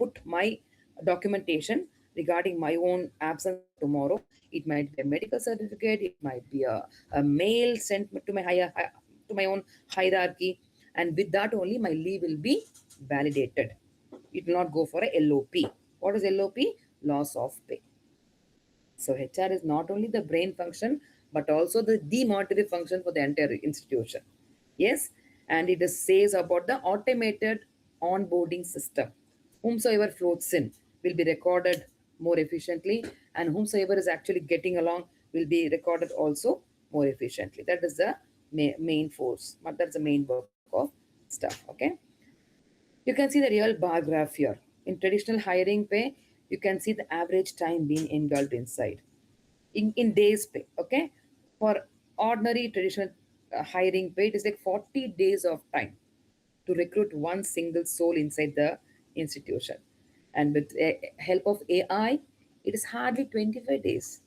put my documentation regarding my own absence for tomorrow. It might be a medical certificate, it might be a mail sent to my to my own hierarchy, and with that only my leave will be validated. It will not go for a LOP. What is LOP? Loss of pay. So HR is not only the brain function, but also the demonetary function for the entire institution. Yes, and it is says about the automated onboarding system. Whomsoever floats in will be recorded more efficiently, and whomsoever is actually getting along will be recorded also more efficiently. That is the main force, but that's the main work of stuff. Okay. You can see the real bar graph here. In traditional hiring pay, you can see the average time being engulfed inside. In days pay, okay? For ordinary traditional hiring pay, it is like 40 days of time to recruit one single soul inside the institution. And with help of AI, it is hardly 25 days.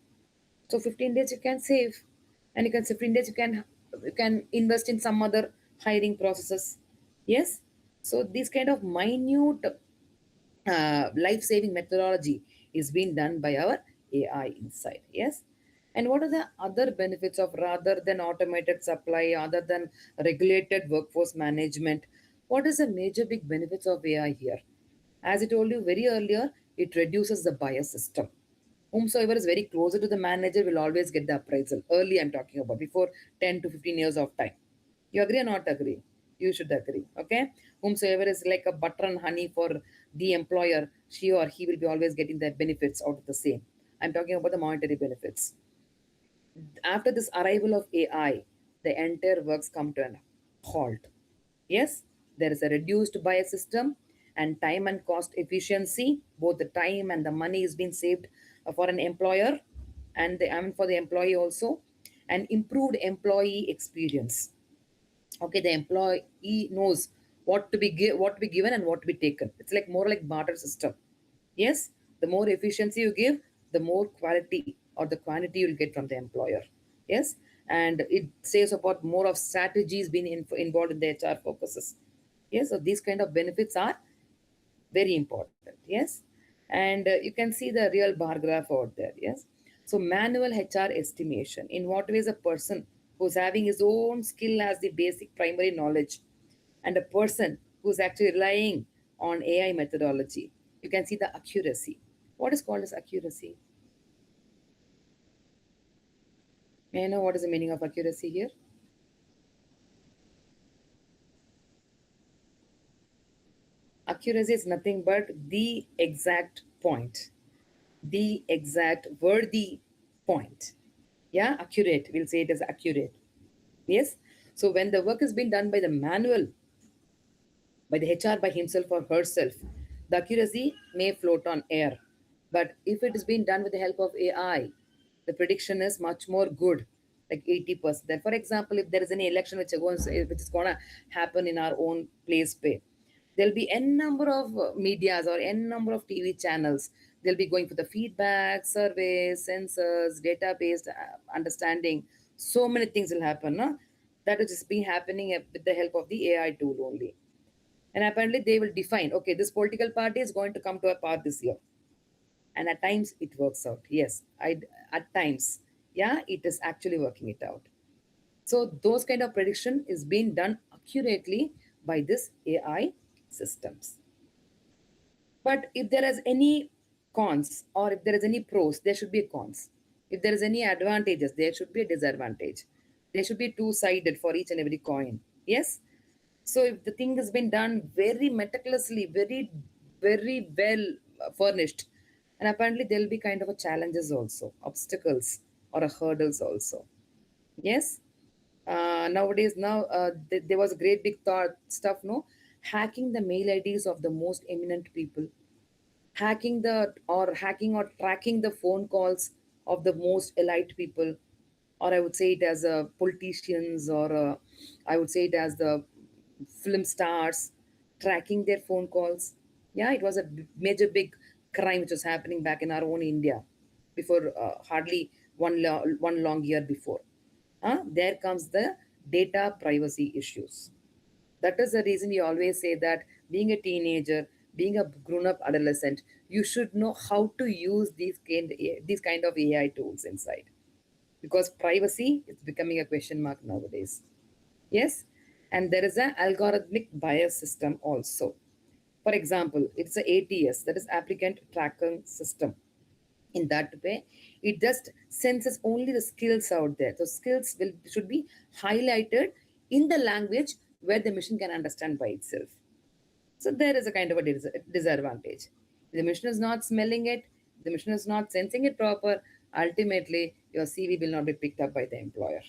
So 15 days you can save, and you can 15 days you can invest in some other hiring processes. Yes. So these kind of minute life-saving methodology is being done by our AI inside. Yes. And what are the other benefits of rather than automated supply, other than regulated workforce management? What is the major big benefits of AI here? As I told you very earlier, it reduces the bias system. Whomsoever is very closer to the manager will always get the appraisal. Early, I'm talking about before 10 to 15 years of time. You agree or not agree? You should agree. Okay. Whomsoever is like a butter and honey for the employer, she or he will be always getting the benefits out of the same. I'm talking about the monetary benefits. After this arrival of AI, the entire works come to a halt. Yes, there is a reduced bias system and time and cost efficiency. Both the time and the money is being saved for an employer and for the employee also. And improved employee experience. Okay, the employee knows what to be given and what to be taken. It's like more like barter system. Yes, the more efficiency you give, the more quality or the quantity you'll get from the employer. Yes, and it says about more of strategies being involved in the HR focuses. Yes, so these kind of benefits are very important. Yes, and you can see the real bar graph out there. Yes, so manual HR estimation. In what ways a person who's having his own skill as the basic primary knowledge, and a person who's actually relying on AI methodology, you can see the accuracy. What is called as accuracy? May I know what is the meaning of accuracy here? Accuracy is nothing but the exact point, the exact worthy point. Yeah, accurate. We'll say it as accurate. Yes. So when the work is being done by the manual, by the HR by himself or herself, the accuracy may float on air. But if it is being done with the help of AI, the prediction is much more good, like 80%. Then, for example, if there is any election which is going to happen in our own place pay, there'll be n number of medias or n number of TV channels. They'll be going for the feedback, surveys, sensors, data-based understanding. So many things will happen. No? That is just being happening with the help of the AI tool only. And apparently they will define, okay, this political party is going to come to a power this year. And at times it works out. Yes, at times, yeah, it is actually working it out. So those kind of prediction is being done accurately by this AI systems. But if there is any cons or if there is any pros, there should be a cons. If there is any advantages, there should be a disadvantage. There should be two-sided for each and every coin. Yes. So if the thing has been done very meticulously, very well furnished, and apparently there'll be kind of a challenges also, obstacles or a hurdles also. Yes. Nowadays, there was a great big thought stuff, no, hacking the mail IDs of the most eminent people, hacking or tracking the phone calls of the most elite people, or I would say it as politicians, or I would say it as the film stars, tracking their phone calls. Yeah, it was a major big crime which was happening back in our own India before hardly one long year before. There comes the data privacy issues. That is the reason we always say that being a teenager, being a grown-up adolescent, you should know how to use these kind of AI tools inside, because privacy is becoming a question mark nowadays. Yes, and there is an algorithmic bias system also. For example, it's a ATS, that is applicant tracking system. In that way, it just senses only the skills out there. So skills should be highlighted in the language where the machine can understand by itself. So there is a kind of a disadvantage. The machine is not smelling it, the machine is not sensing it proper. Ultimately, your CV will not be picked up by the employer.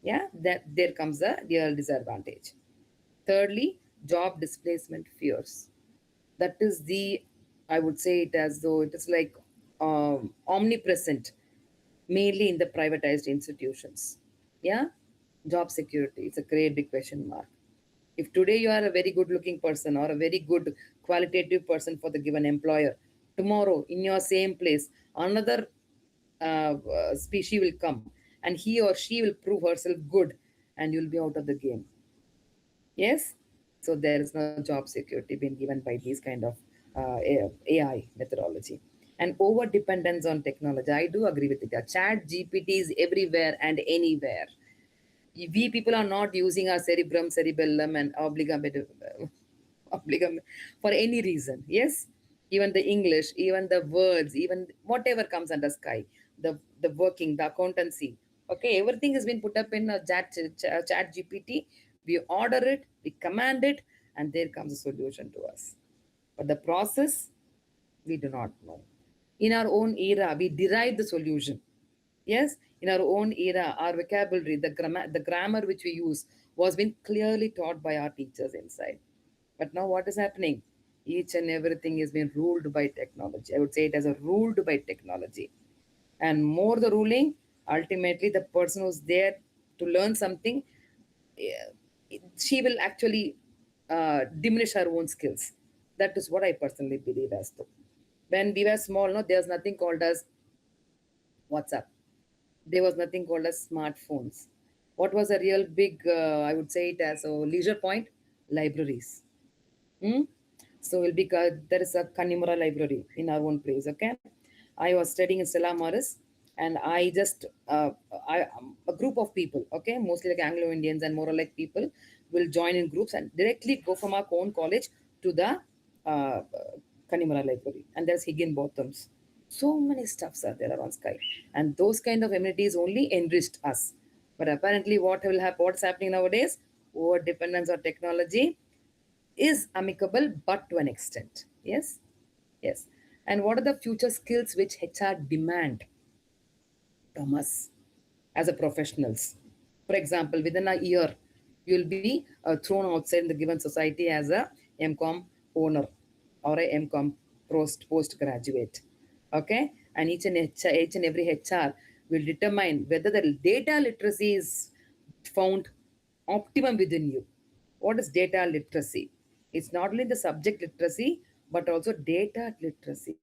Yeah, that there comes the real disadvantage. Thirdly, job displacement fears. That is the, I would say it as though it is like omnipresent, mainly in the privatized institutions. Yeah, job security. It's a great big question mark. If today you are a very good looking person or a very good qualitative person for the given employer, tomorrow in your same place, another species will come and he or she will prove herself good and you'll be out of the game. Yes. So there is no job security being given by these kind of AI methodology. And over dependence on technology. I do agree with it. Chat GPT is everywhere and anywhere. We people are not using our cerebrum, cerebellum, and obligum for any reason. Yes, even the English, even the words, even whatever comes under sky, the working, the accountancy. Okay, everything has been put up in a chat GPT. We order it, we command it, and there comes a solution to us. But the process, we do not know. In our own era, we derive the solution. Yes, in our own era, our vocabulary, the grammar which we use was been clearly taught by our teachers inside. But now what is happening? Each and everything is being ruled by technology. I would say it as a ruled by technology. And more the ruling, ultimately the person who's there to learn something, she will actually diminish her own skills. That is what I personally believe as though. When we were small, no, there's nothing called as WhatsApp. There was nothing called as smartphones. What was a real big, I would say it as a leisure point? Libraries. Hmm? So we'll be there is a Kanimura library in our own place. Okay, I was studying in Stella Maris, and I just a group of people, okay, mostly like Anglo Indians and more like people, will join in groups and directly go from our own college to the Kanimura library, and there's Higginbotham's. So many stuffs are there on Sky, and those kind of amenities only enriched us. But apparently, what will happen? What's happening nowadays? Over dependence on technology is amicable, but to an extent. Yes, yes. And what are the future skills which HR demand from us as a professionals? For example, within a year, you'll be thrown outside in the given society as a MCOM owner or a MCOM postgraduate. Okay, and each and every HR will determine whether the data literacy is found optimum within you. What is data literacy? It's not only the subject literacy, but also data literacy.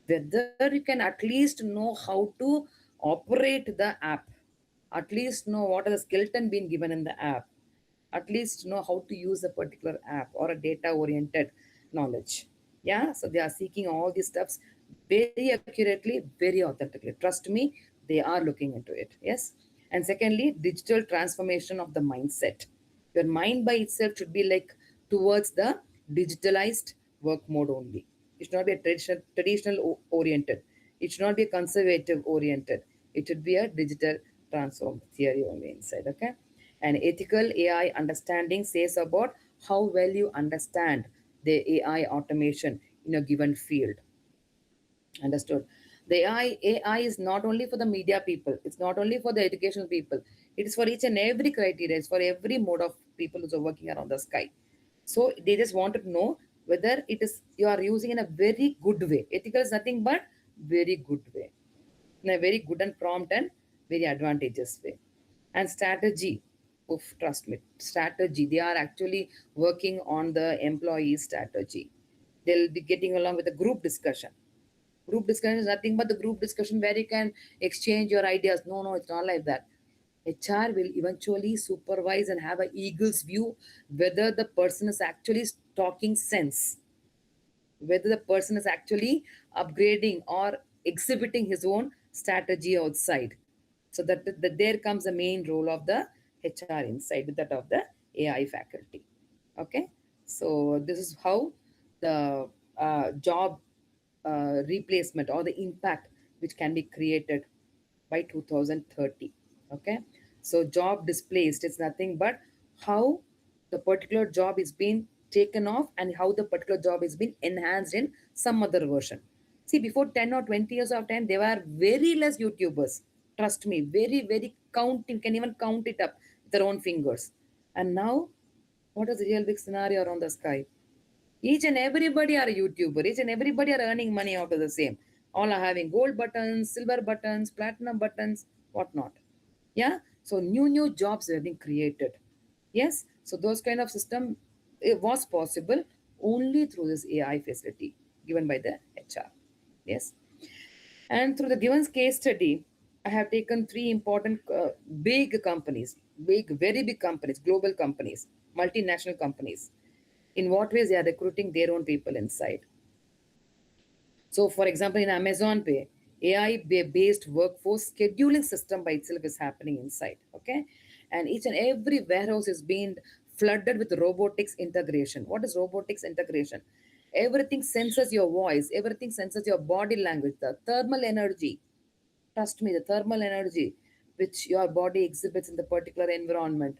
Whether you can at least know how to operate the app, at least know what are the skeleton being given in the app, at least know how to use a particular app or a data oriented knowledge. Yeah, so they are seeking all these steps very accurately, very authentically. Trust me, they are looking into it. Yes. And secondly, digital transformation of the mindset. Your mind by itself should be like towards the digitalized work mode only. It should not be a traditional oriented. It should not be a conservative oriented. It should be a digital transform theory only inside. Okay. And ethical AI understanding says about how well you understand the AI automation in a given field. Understood? The AI is not only for the media people, it's not only for the educational people, it is for each and every criteria, it's for every mode of people who are working around the sky. So they just wanted to know whether it is you are using in a very good way. Ethical is nothing but very good way, in a very good and prompt and very advantageous way. And strategy, of trust me, strategy. They are actually working on the employee strategy. They'll be getting along with a group discussion. Group discussion is nothing but the group discussion where you can exchange your ideas. No, no, it's not like that. HR will eventually supervise and have an eagle's view whether the person is actually talking sense, whether the person is actually upgrading or exhibiting his own strategy outside. So that there comes the main role of the HR inside with that of the AI faculty. Okay, so this is how the job replacement or the impact which can be created by 2030. Okay, so job displaced is nothing but how the particular job is being taken off and how the particular job is being enhanced in some other version. See, before 10 or 20 years of time, there were very less YouTubers. Trust me, very, very counting, can even count it up with their own fingers. And now, what is the real big scenario around the sky? Each and everybody are a YouTuber. Each and everybody are earning money out of the same. All are having gold buttons, silver buttons, platinum buttons, whatnot. Yeah. So new jobs have been created. Yes. So those kind of system, it was possible only through this AI facility given by the HR. Yes. And through the given case study, I have taken three important big companies, very big companies, global companies, multinational companies. In what ways they are recruiting their own people inside. So, for example, in Amazon Pay, AI-based workforce scheduling system by itself is happening inside. Okay, and each and every warehouse is being flooded with robotics integration. What is robotics integration? Everything senses your voice, everything senses your body language, the thermal energy. Trust me, the thermal energy which your body exhibits in the particular environment,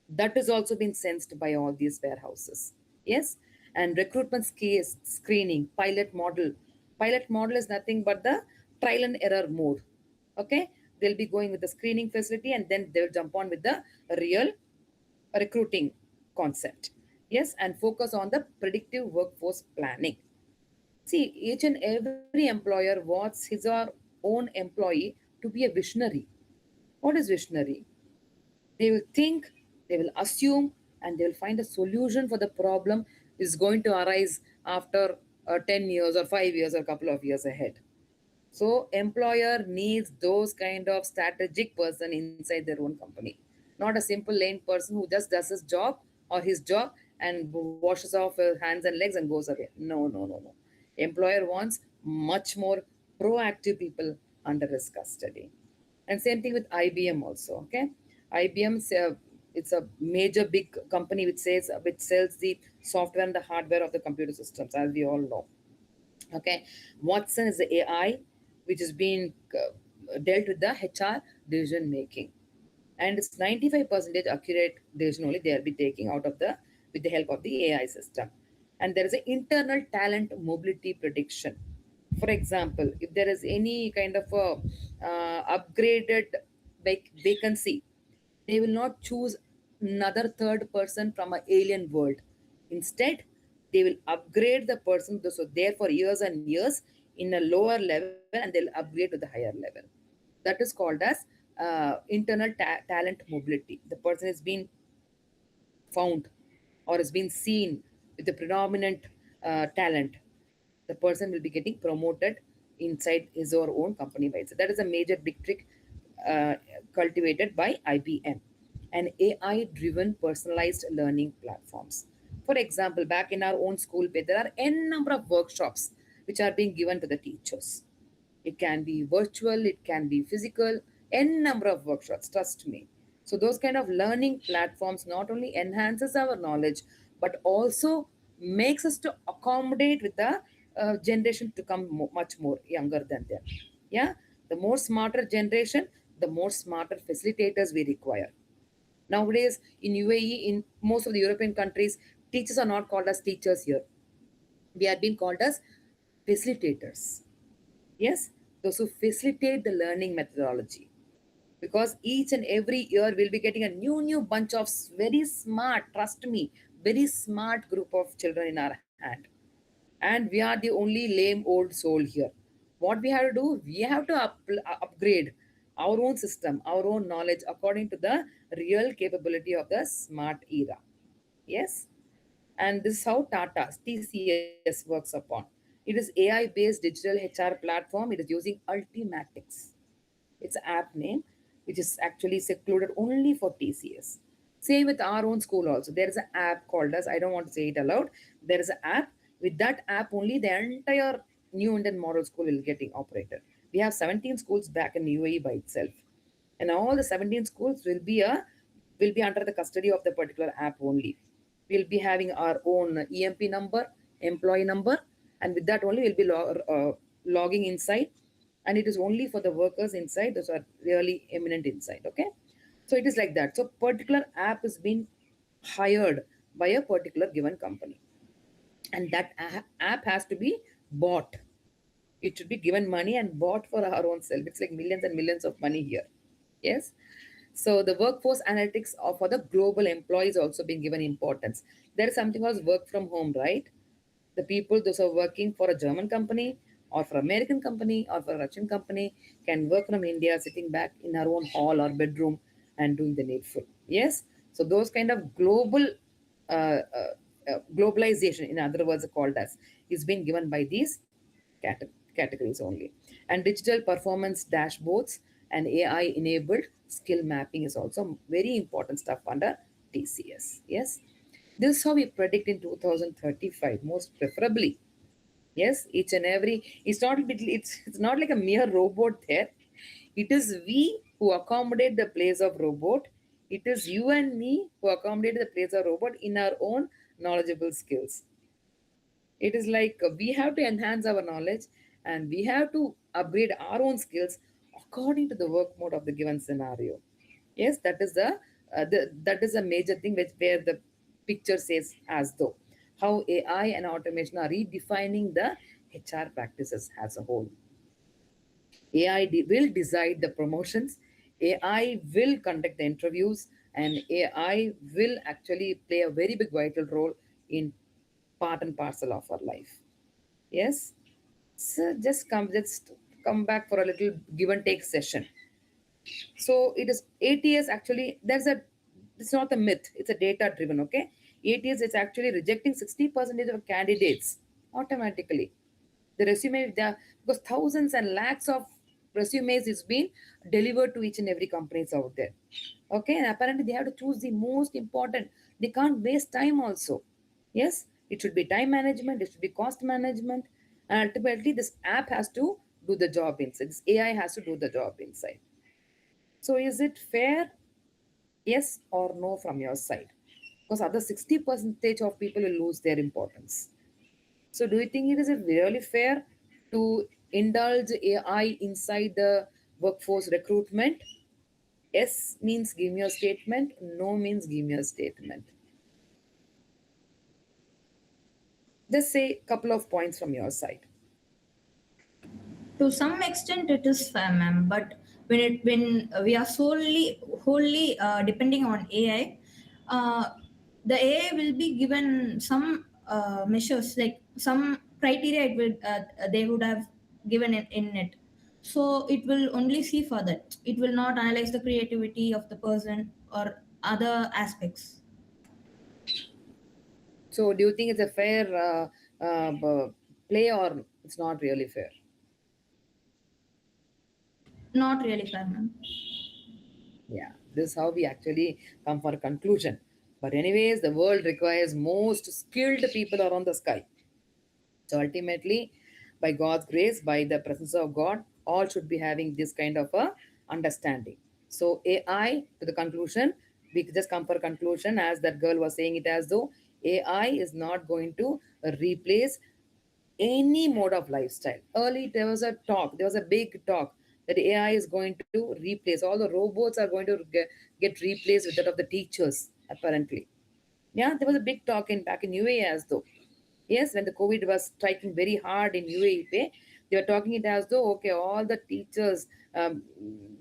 that is also being sensed by all these warehouses. Yes, and recruitment case screening pilot model. Pilot model is nothing but the trial and error mode. Okay, they'll be going with the screening facility and then they'll jump on with the real recruiting concept. Yes, and focus on the predictive workforce planning. See, each and every employer wants his or own employee to be a visionary. What is visionary? They will think, they will assume, and they will find a solution for the problem is going to arise after 10 years or 5 years or a couple of years ahead. So employer needs those kind of strategic person inside their own company, not a simple lane person who just does his job or his job and washes off his hands and legs and goes away. No, no, no, no. Employer wants much more proactive people under his custody. And same thing with IBM also. Okay, IBM, it's a major big company which sells the software and the hardware of the computer systems, as we all know. Okay, Watson is the AI which is being dealt with the HR decision making, and it's 95% accurate decision only they'll be taking out of the with the help of the AI system. And there is an internal talent mobility prediction. For example, if there is any kind of a upgraded vacancy, they will not choose another third person from an alien world. Instead, they will upgrade the person so there for years and years in a lower level, and they'll upgrade to the higher level. That is called as internal talent mobility. The person is being found or has been seen with the predominant talent. The person will be getting promoted inside his or own company by itself. That is a major big trick uh, cultivated by IBM and AI driven personalized learning platforms. For example, back in our own school, there are n number of workshops which are being given to the teachers. It can be virtual, it can be physical, n number of workshops, trust me. So those kind of learning platforms not only enhances our knowledge, but also makes us to accommodate with the generation to come much more younger than them. Yeah, the more smarter generation, the more smarter facilitators we require. Nowadays in UAE, in most of the European countries, teachers are not called as teachers here. We are being called as facilitators. Yes, those who facilitate the learning methodology. Because each and every year we'll be getting a new bunch of very smart, trust me, very smart group of children in our hand. And we are the only lame old soul here. What we have to do, we have to upgrade our own system, our own knowledge according to the real capability of the smart era. Yes, and this is how Tata's TCS works upon. It is AI-based digital HR platform. It is using Ultimatics. It's an app name, which is actually secluded only for TCS. Same with our own school also. There is an app called as, I don't want to say it aloud. There is an app. With that app only, the entire New Indian Model School will getting operated. We have 17 schools back in UAE by itself, and all the 17 schools will be under the custody of the particular app only. We'll be having our own EMP number, employee number, and with that only we'll be logging inside. And it is only for the workers inside; those are really eminent inside. Okay, so it is like that. So particular app is being hired by a particular given company, and that app has to be bought. It should be given money and bought for our own self. It's like millions and millions of money here. Yes. So the workforce analytics for the global employees also being given importance. There is something called work from home, right? The people those are working for a German company or for American company or for a Russian company can work from India, sitting back in our own hall or bedroom and doing the needful. Yes. So those kind of globalization, in other words, called as, is being given by these categories only. And digital performance dashboards and AI enabled skill mapping is also very important stuff under TCS. Yes, this is how we predict in 2035, most preferably. Yes, each and every, it's not like a mere robot there. It is we who accommodate the place of robot. It is you and me who accommodate the place of robot in our own knowledgeable skills. It is like we have to enhance our knowledge and we have to upgrade our own skills according to the work mode of the given scenario. Yes, that is a major thing where the picture says as though how AI and automation are redefining the HR practices as a whole. AI will decide the promotions, AI will conduct the interviews, and AI will actually play a very big vital role in part and parcel of our life. Yes. So just come back for a little give and take session. So it is ATS actually, it's not a myth, it's a data driven, okay? ATS is actually rejecting 60% of candidates automatically. The resume, because thousands and lakhs of resumes is being delivered to each and every companies out there. Okay, and apparently they have to choose the most important. They can't waste time also. Yes, it should be time management, it should be cost management, and ultimately this app has to do the job inside. This AI has to do the job inside. So is it fair? Yes or no from your side? Because other 60% of people will lose their importance. So do you think it is really fair to indulge AI inside the workforce recruitment? Yes means give me a statement, no means give me a statement. Just say a couple of points from your side. To some extent, it is fair, ma'am. But when we are wholly depending on AI, the AI will be given some measures, like some criteria. It will they would have given in it. So it will only see for that. It will not analyze the creativity of the person or other aspects. So do you think it's a fair play or it's not really fair? Not really fair, ma'am. Yeah, this is how we actually come for a conclusion. But anyways, the world requires most skilled people around the sky. So ultimately, by God's grace, by the presence of God, all should be having this kind of a understanding. So AI, to the conclusion, we just come for a conclusion as that girl was saying it as though AI is not going to replace any mode of lifestyle. Early there was a big talk that AI is going to replace, all the robots are going to get replaced with that of the teachers, apparently. Yeah, there was a big talk in back in UAE as though. Yes, when the COVID was striking very hard in UAE, they were talking it as though, okay, all the teachers,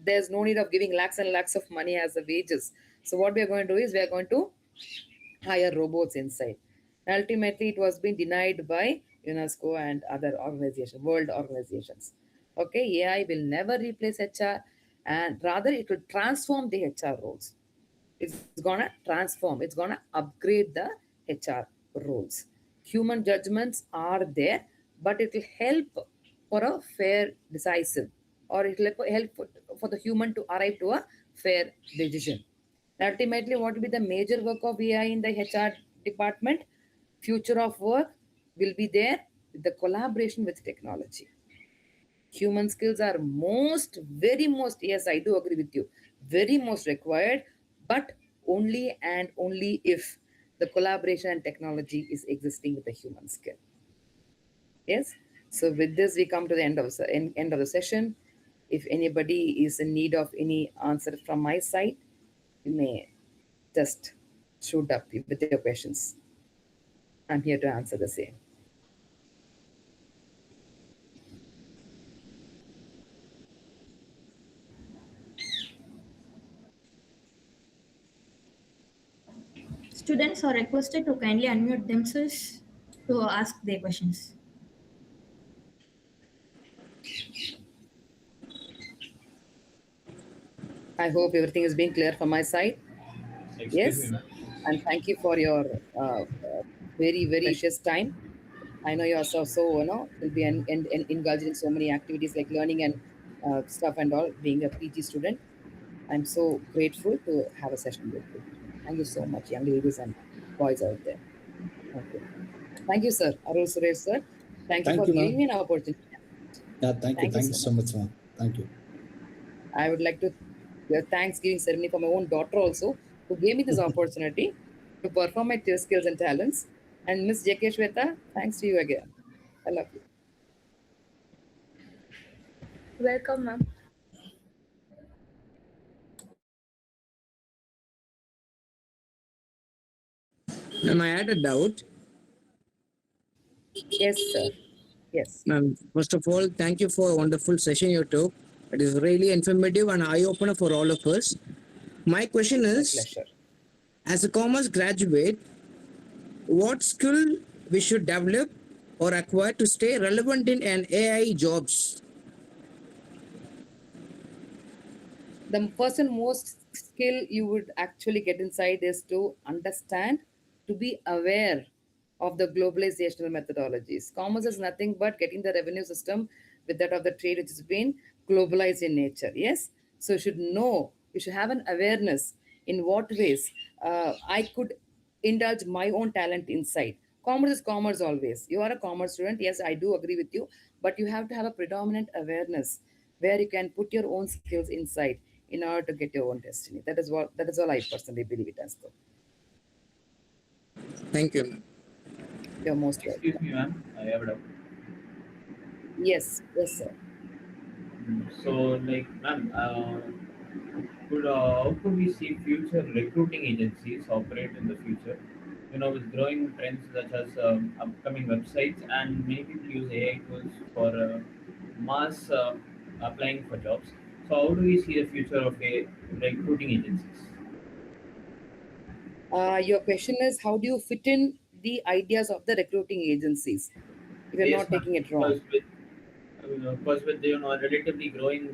there's no need of giving lakhs and lakhs of money as the wages. So what we are going to do is we are going to hire robots inside. Ultimately, it was being denied by UNESCO and other organizations, world organizations. Okay, AI will never replace HR, and rather it will transform the HR roles. It's gonna transform, it's gonna upgrade the HR roles. Human judgments are there, but it will help for a fair decisive, or it will help for the human to arrive to a fair decision. Ultimately, what will be the major work of AI in the HR department? Future of work will be there with the collaboration with technology. Human skills are very most, yes, I do agree with you, very most required, but only and only if the collaboration and technology is existing with the human skill. Yes. So with this, we come to the end of the session. If anybody is in need of any answer from my side, you may just shoot up with your questions. I'm here to answer the same. Students are requested to kindly unmute themselves to ask their questions. I hope everything is being clear from my side. Excuse Yes. me, ma'am. And thank you for your very, very precious time. I know you are will be indulged in so many activities like learning and stuff and all, being a PG student. I'm so grateful to have a session with you. Thank you so much, young ladies and boys out there. Okay. Thank you, sir. Arul Suresh, sir. Thank you Thank for you, giving ma'am. me an opportunity. Yeah, thank you. Thank you Thank you so so much. much, ma'am. Thank you. I would like to do a Thanksgiving ceremony for my own daughter also, who gave me this opportunity to perform my skills and talents. And Miss J.K. Shweta, thanks to you again. I love you. Welcome, ma'am. Ma'am, I had a doubt. Yes, sir. Yes. Ma'am, first of all, thank you for a wonderful session you took. It is really informative and eye-opener for all of us. My question It's my is, pleasure. as a commerce graduate, what skill we should develop or acquire to stay relevant in an AI jobs? The first and most skill you would actually get inside is to understand, to be aware of the globalizational methodologies. Commerce is nothing but getting the revenue system with that of the trade, which has been globalized in nature. Yes. So you should know, you should have an awareness in what ways I could indulge my own talent inside. Commerce is commerce always. You are a commerce student. Yes, I do agree with you. But you have to have a predominant awareness where you can put your own skills inside in order to get your own destiny. That is all I personally believe it as though. Thank you. You're most Excuse welcome. me, ma'am. I have a doubt. Yes, yes, sir. So, like, ma'am, how could we see future recruiting agencies operate in the future? With growing trends such as upcoming websites, and many people use AI tools for mass applying for jobs. So, how do we see the future of recruiting agencies? Your question is, how do you fit in the ideas of the recruiting agencies? If you're Yes, not ma'am. taking it wrong. Because with relatively growing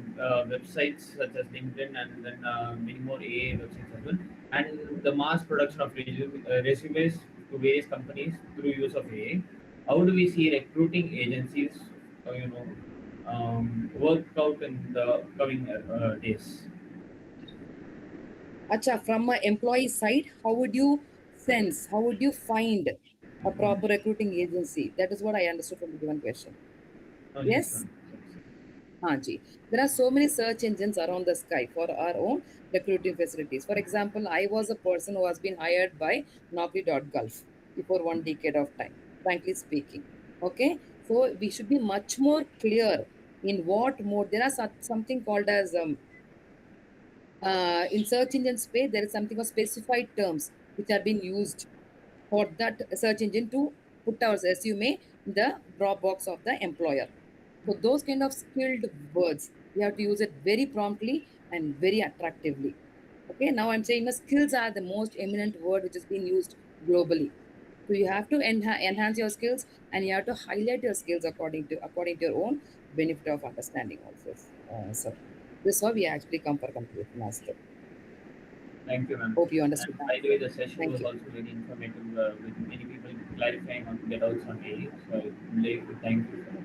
websites such as LinkedIn, and then many more AI websites as well, and the mass production of resumes to various companies through use of AI, how do we see recruiting agencies, work out in the coming days? Acha, from an employee side, how would you find a proper recruiting agency? That is what I understood from the given question. Yes, Yes? ma'am. Hanji. There are so many search engines around the sky for our own recruiting facilities. For example, I was a person who has been hired by Naukri.gulf before 1 decade of time, frankly speaking. Okay? So we should be much more clear in what mode. There are something called as in search engine space, there is something of specified terms which are being used for that search engine to put our resume in the drop box of the employer. So those kind of skilled words, we have to use it very promptly and very attractively. Okay, now I'm saying the skills are the most eminent word which is being used globally. So you have to enhance your skills, and you have to highlight your skills according to your own benefit of understanding also. So this is how we actually come for conclusion, Master. Thank you, ma'am. Hope you understood And that. by the way, the session Thank was you. also very informative, with many people clarifying on their doubts on AI. So I would like to thank you for that.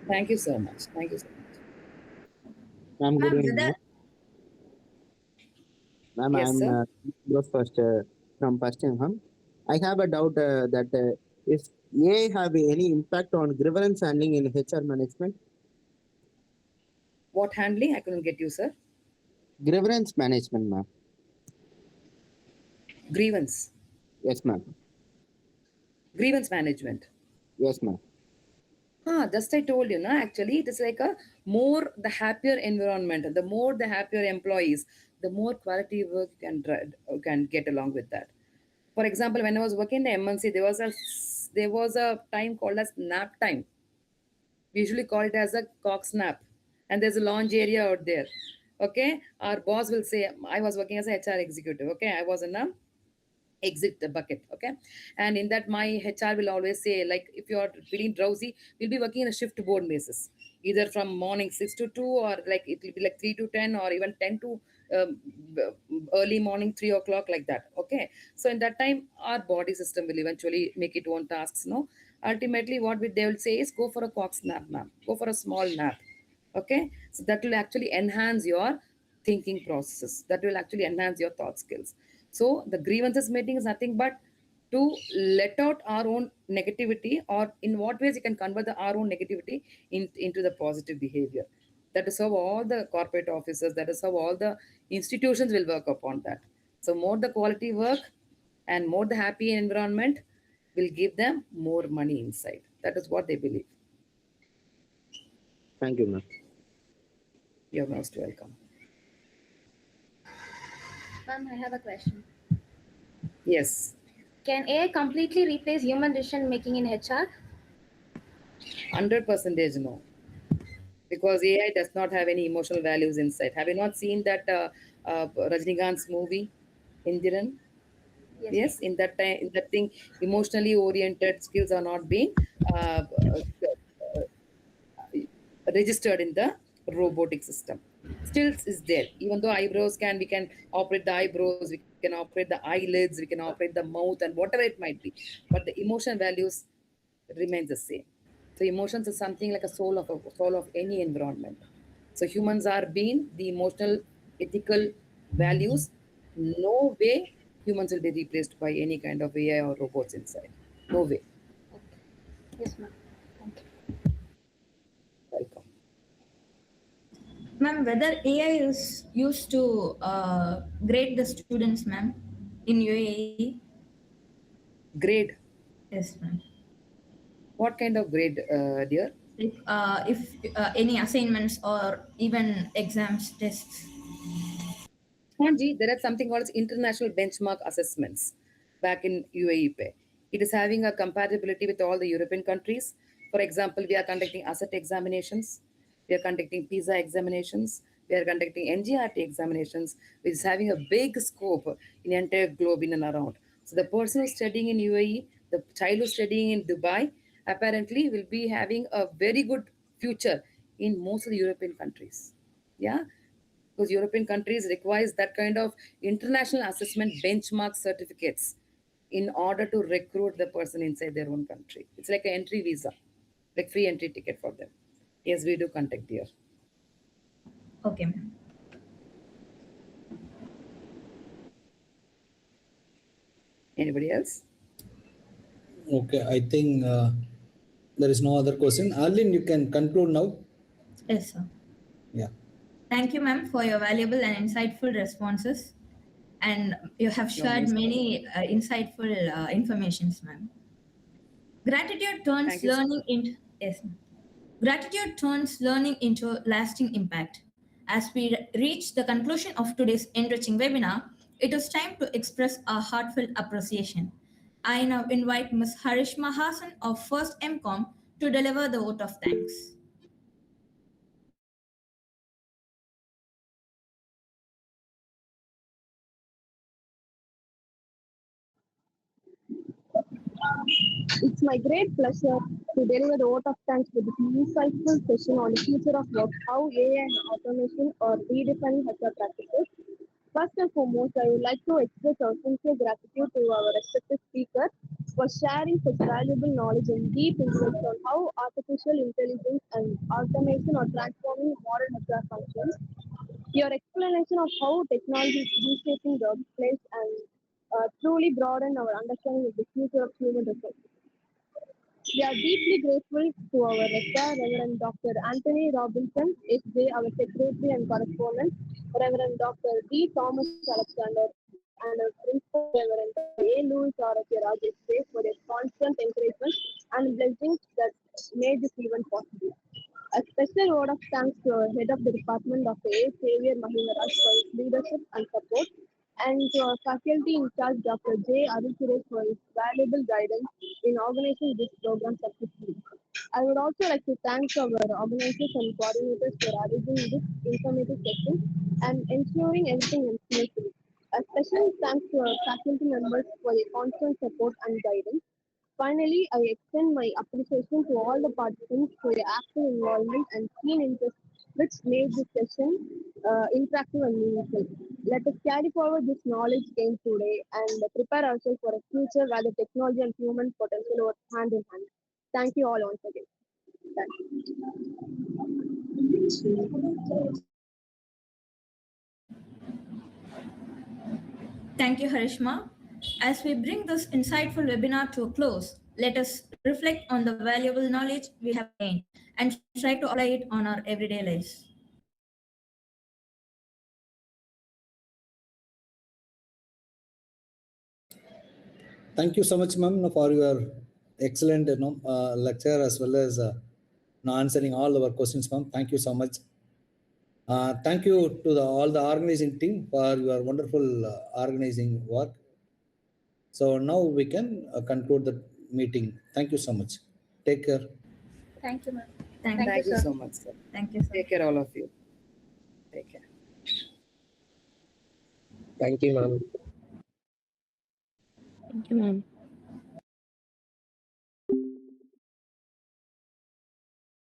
Thank you so much. Thank you so much. Ma'am, good Ma'am, evening. whether Ma'am, Yes, I'm sir. first from Paschimham. I have a doubt that if AI have any impact on grievance handling in HR management? What handling? I couldn't get you, sir. Grievance management, ma'am. Grievance. Yes, ma'am. Grievance management. Yes, ma'am. Just I told you, actually, it is like a more the happier environment, the more the happier employees, the more quality work you can get along with that. For example, when I was working in the MNC, there was a time called as nap time. We usually call it as a cock snap, and there's a lounge area out there. Okay, our boss will say, I was working as a HR executive. Okay, I was in a exit the bucket. Okay, and in that my HR will always say, like, if you are feeling drowsy, we'll be working in a shift board basis, either from morning 6 to 2, or like it will be like 3 to 10, or even 10 to um, early morning 3 o'clock, like that. Okay, so in that time our body system will eventually make its own tasks. Ultimately they will say is, go for a cock snap, ma'am, go for a small nap. Okay, so that will actually enhance your thinking processes, that will actually enhance your thought skills. So the grievances meeting is nothing but to let out our own negativity, or in what ways you can convert our own negativity into the positive behavior. That is how all the corporate offices, that is how all the institutions will work upon that. So more the quality work and more the happy environment will give them more money inside. That is what they believe. Thank you, ma'am. You're most welcome. Ma'am, I have a question. Yes, Can AI completely replace human decision making in HR? 100% no, because AI does not have any emotional values inside. Have you not seen that Rajnikant's movie, Indiran? Yes, ma'am. Yes, in that time, in that thing, emotionally oriented skills are not being uh, registered in the robotic system. Still is there. Even though we can operate the eyebrows, we can operate the eyelids, we can operate the mouth, and whatever it might be. But the emotion values remains the same. So emotions is something like a soul of any environment. So humans are being the emotional, ethical values. No way humans will be replaced by any kind of AI or robots inside. No way. Okay. Yes, ma'am. Thank you. Welcome. ma'am, whether AI is used to grade the students, ma'am, in UAE? Grade. Yes, ma'am. What kind of grade, dear? If any assignments or even exams, tests. Hanji, there are something called as international benchmark assessments back in UAE. It is having a compatibility with all the European countries. For example, we are conducting ASSET examinations, we are conducting PISA examinations, we are conducting NGRT examinations, which is having a big scope in the entire globe in and around. So the person who's studying in UAE, the child who's studying in Dubai, apparently will be having a very good future in most of the European countries. Yeah, because European countries requires that kind of international assessment benchmark certificates in order to recruit the person inside their own country. It's like an entry visa, like free entry ticket for them. Yes, we do contact here. Okay, ma'am. Anybody else? Okay, I think there is no other question. Arlene, you can conclude now. Yes, sir. Yeah. Thank you, ma'am, for your valuable and insightful responses. And you have You're shared most many insightful informations, ma'am. Gratitude turns Thank you so learning into yes, ma'am. Gratitude turns learning into lasting impact. As we reach the conclusion of today's enriching webinar, it is time to express our heartfelt appreciation. I now invite Ms. Harishma Hassan of First MCOM to deliver the vote of thanks. It's my great pleasure to deliver the vote of thanks to this insightful session on the future of work, how AI and automation are redefining HR practices. First and foremost, I would like to express our sincere gratitude to our respected speakers for sharing such valuable knowledge and deep insights on how artificial intelligence and automation are transforming modern HR functions. Your explanation of how technology is reshaping the workplace and truly broaden our understanding of the future of human resources. We are deeply grateful to our rector, Reverend Dr. Anthony Robinson, SJ, our secretary and correspondent, Reverend Dr. D. Thomas Alexander, and our principal, Reverend A. Louis Arakia Raj, SJ, for their constant encouragement and blessings that made this event possible. A special word of thanks to our head of the department, Dr. A. Xavier Mahimaraj, for his leadership and support, and to our faculty in charge, Dr. J. Arul for his valuable guidance in organizing this program successfully. I would also like to thank our organizers and coordinators for arranging this informative session and ensuring everything went smoothly. A special thanks to our faculty members for their constant support and guidance. Finally, I extend my appreciation to all the participants for their active involvement and keen interest, which made this session interactive and meaningful. Let us carry forward this knowledge gained today and prepare ourselves for a future where the technology and human potential work hand in hand. Thank you all once again. Thank you. Thank you, Harishma. As we bring this insightful webinar to a close, let us reflect on the valuable knowledge we have gained and try to apply it on our everyday lives. Thank you so much, ma'am, for your excellent lecture as well as answering all our questions, ma'am. Thank you so much. Thank you to all the organizing team for your wonderful organizing work. So now we can conclude the meeting. Thank you so much. Take care. Thank you, ma'am. Thank Thank you, you sir. so much, sir. Thank you, sir. Take care, all of you. Take care. Thank you, ma'am. Thank you, ma'am.